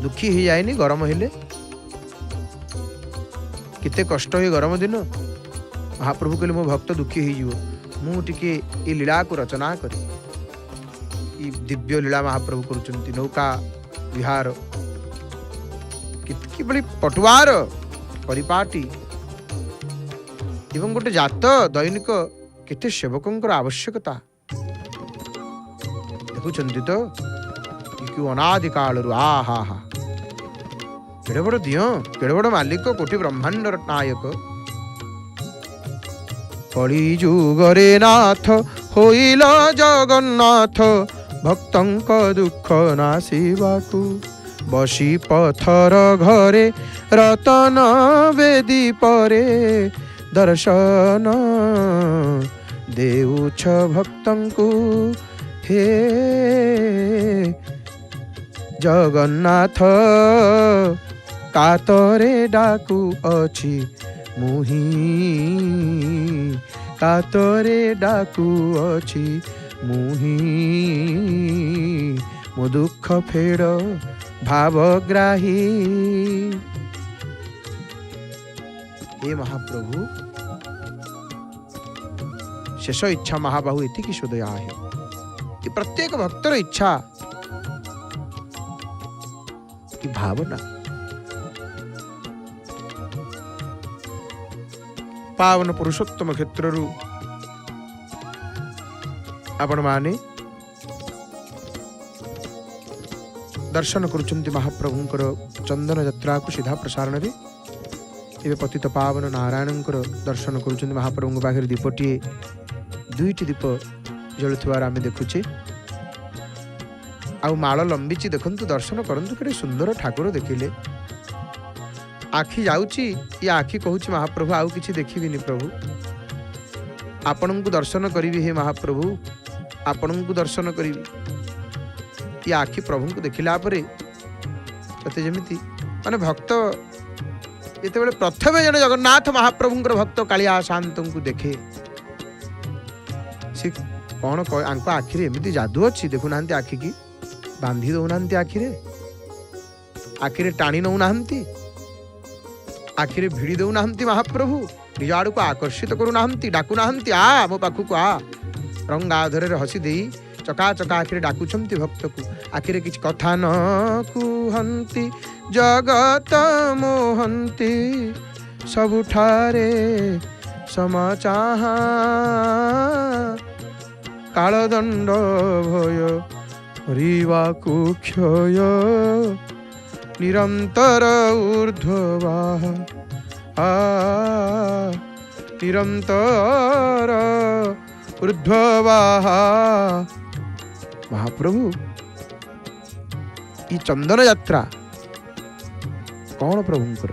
दुखी ही जाएनी गरम हेले किते कष्ट है गरम दिन महाप्रभु कहले मो भक्त दुखी ही जीवो मु टिके ई लीला को रचना करी ई दिव्य लीला महाप्रभु करुचंती नौका विहार कितकी बड़ी पटुआर परिपाटी एवं गोटे जात दैनिक केते सेवकंकर आवश्यकता देखुचंती तो कि अनादि काल आ हा हा केड़े बड़ दियो केड़े बड़ मालिक कोटि ब्रह्मांड नायक कली जुगरे नाथ होइल जगन्नाथ भक्तंक दुख नाशिबाकू बसी पथर घरे रतन वेदी परे दर्शन देउछ भक्तंकु हे जगन्नाथ कातरे डाकू अछि मुही कातरे डाकू अछि मुही मो दुख फेड़ भावग्राही हे महाप्रभु शेष इच्छा महाबाहु एति सुदया है कि प्रत्येक भक्तर इच्छा की भावना पावन पुरुषोत्तम क्षेत्र आपण माने दर्शन करुचंती महाप्रभुंकर चंदन यात्रा को सीधा प्रसारण रे एवं पतित पावन नारायणंकर दर्शन करुचंती महाप्रभु पाखे दीपटीए दुईटी दीप जलुथिबार आमे देखुचे आउ माଳ लंबीची देखंतु दर्शन करंतु केडे सुंदर ठाकुर देखिले आखि जाउची या आखि कहूची महाप्रभु आउ किछि देखिबिनी प्रभु आपनंकु दर्शन करिवि हे महाप्रभु आपनंकु दर्शन करिवि या आखि प्रभुंकु देखिला परे तते जेमिति माने भक्त जेतेबेले प्रथमे जने जगन्नाथ महाप्रभुंकर भक्त कालिया शांतंकु देखे से कौन आंको आखिरे एमिति जादू अच्छी देखु नांती आखि की बांधी दो नांती आखिरे टाणी नौ नांती आखिरे भिड़ी दो नांती महाप्रभु निज आड़ को आकर्षित करू नांती डाकू नांती आ मो पाखु को आ रंगाधर रे हसी देई चका चका आखिरे डाकुचंती भक्त को आखिरे किछ कथा न कुहंती जगत मोहंती सबुठारे समाचाहा कालदंड भय हरिवाकु क्षय निरंतर ऊर्ध्ववाह निरंतर ऊर्ध्ववाह महाप्रभु ई चंदन यात्रा कौन प्रभुंकर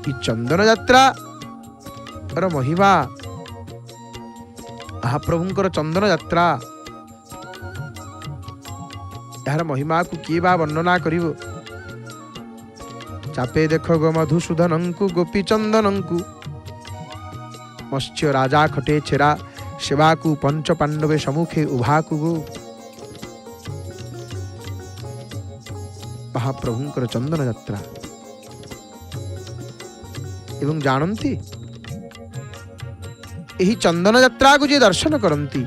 ई चंदन यात्रा और महिमा महाप्रभुंकर चंदन यात्रा यार महिमा को किए बा वर्णना करिवो चापे देख गो मधुसूदनंकु गोपी चंदनंकु मत्स्य राजा खटे छेरा सेवाकु पंच पांडवे सम्मुखे उभाकु गो महाप्रभुंकर चंदन यात्रा एवं जानती यही चंदन यात्रा को जे दर्शन करती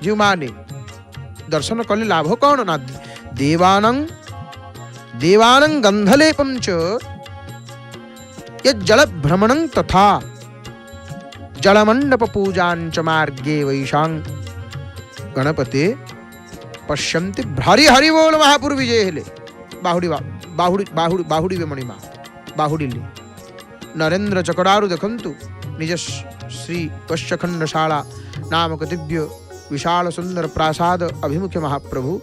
जो माने दर्शन कले लाभ कौन ना देवानं गंधलेपं च यज्जल भ्रमणं तथा जलमंडप पूजांच मार्गे वैशांग गणपते पश्यन्ति भारी हरि बोल महापुर विजय हेले बाहुड़ी बाहुड़ी बाहुड़ी बाहुड़ी वे मणिमा बाहुड़ी ले नरेन्द्र चकड़ारू देखंतु निज श्री वश्यखंडशाला नामक दिव्य विशाल सुंदर प्रासाद अभिमुखे महाप्रभु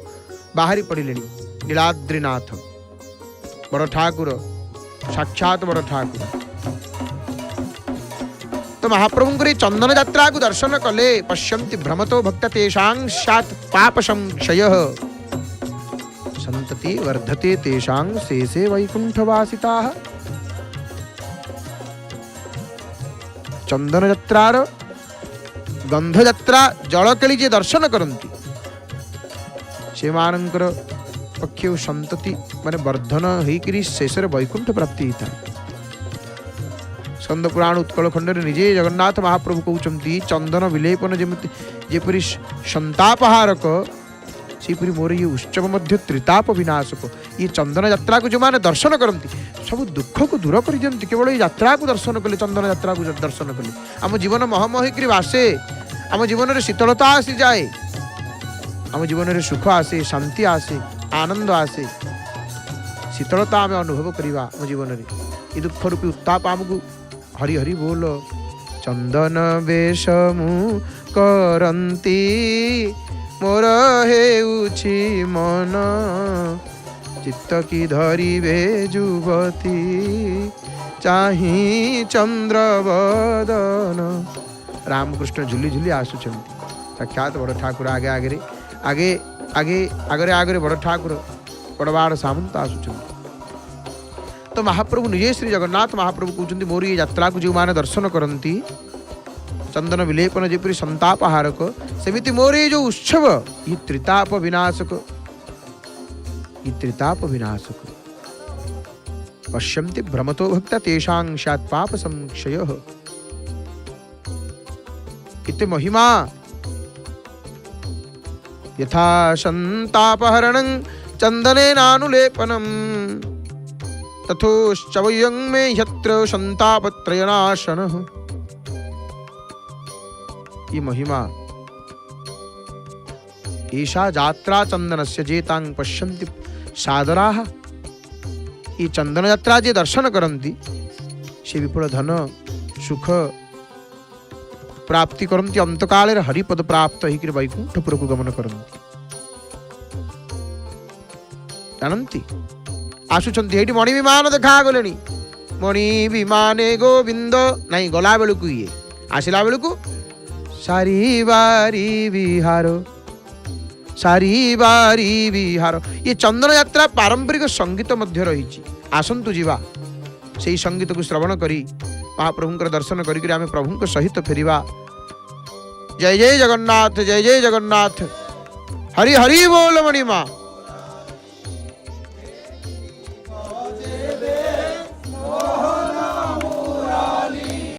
बाहरी पड़िले। नीलाद्रीनाथ बड़ ठाकुर साक्षात बड़ ठाकुर। तो महाप्रभु चंदन यात्रा को दर्शन कले पश्यन्ति भ्रमतो भक्त तेषां स्यात् पाप संक्षयः संतति वर्धते तेषां शेषे वैकुंठवासिताः। चंदन यात्रार गंध यात्रा जलकेली जे दर्शन करती से मानकर पक्षे संतति माने वर्धन होकर शेष वैकुंठ प्राप्ति होता है। स्कंद पुराण उत्कल खंड निजे जगन्नाथ महाप्रभु कहते चंदन विलेपन जमी जेपरी संतापहारक सेपरी मोर ये उत्सव मध्य त्रिताप विनाशक। ये चंदन यात्रा को जो मैंने दर्शन करती सब दुख को दूर कर दिखती केवल ये यात्रा को दर्शन कले चंदन यात्रा को दर्शन कले आम जीवन महमहिक आसे आम जीवन में शीतलता आसी जाए आम जीवन में सुख आसे शांति आसे आनंद आसे शीतलता आम अनुभव करवा आम जीवन में ये दुख रूपी उत्ताप आमको हरि हरि बोल। चंदन बेशमु करंती मोर हेउछि मन चित्त की धरिबे जुवती चाही चंद्रवदन। रामकृष्ण झुली झुली आसुचंती साक्षात बड़ ठाकुर आगे आगे आगे आगे आगे आगे बड़ ठाकुर बड़बाड़ सामंत आसुचंती। तो महाप्रभु निजे श्री जगन्नाथ महाप्रभु कहते मोर ये यात्रा को जो मैंने दर्शन करती चंदन विलेपन जेपरी संतापहारक सेमिति मोर ये जो उत्सव ये त्रिताप विनाशक पश्यन्ति भ्रमतो भक्त तेषां स्यात् पाप संक्षयः। इति महिमा यथा संतापहरणं चंदनेनानुलेपनम् तथोश्चवयं मे यत्र संतापत्रयनाशनः। ये महिमा ईशा यात्रा चंदनस्य जेतां पश्यन्ति सादराः। ये चंदन यात्रा जे दर्शन करती से विपुल धन सुख प्राप्ति करती अंतकाले हरिपद प्राप्त होकर वैकुंठपुर को गमन करती जानती आसुचंती ये मणि विमान देखा गले मणि विमाने गोविंद नहीं गला बेलू ये आसला बेलू सारी बारी विहार। ये चंदन यात्रा पारंपरिक संगीत मध्य रही आसंतु जीवा से संगीत को श्रवण करी महाप्रभु दर्शन करी आम प्रभु सहित फेरिबा। जय जय जगन्नाथ हरि हरि बोल मणिमा।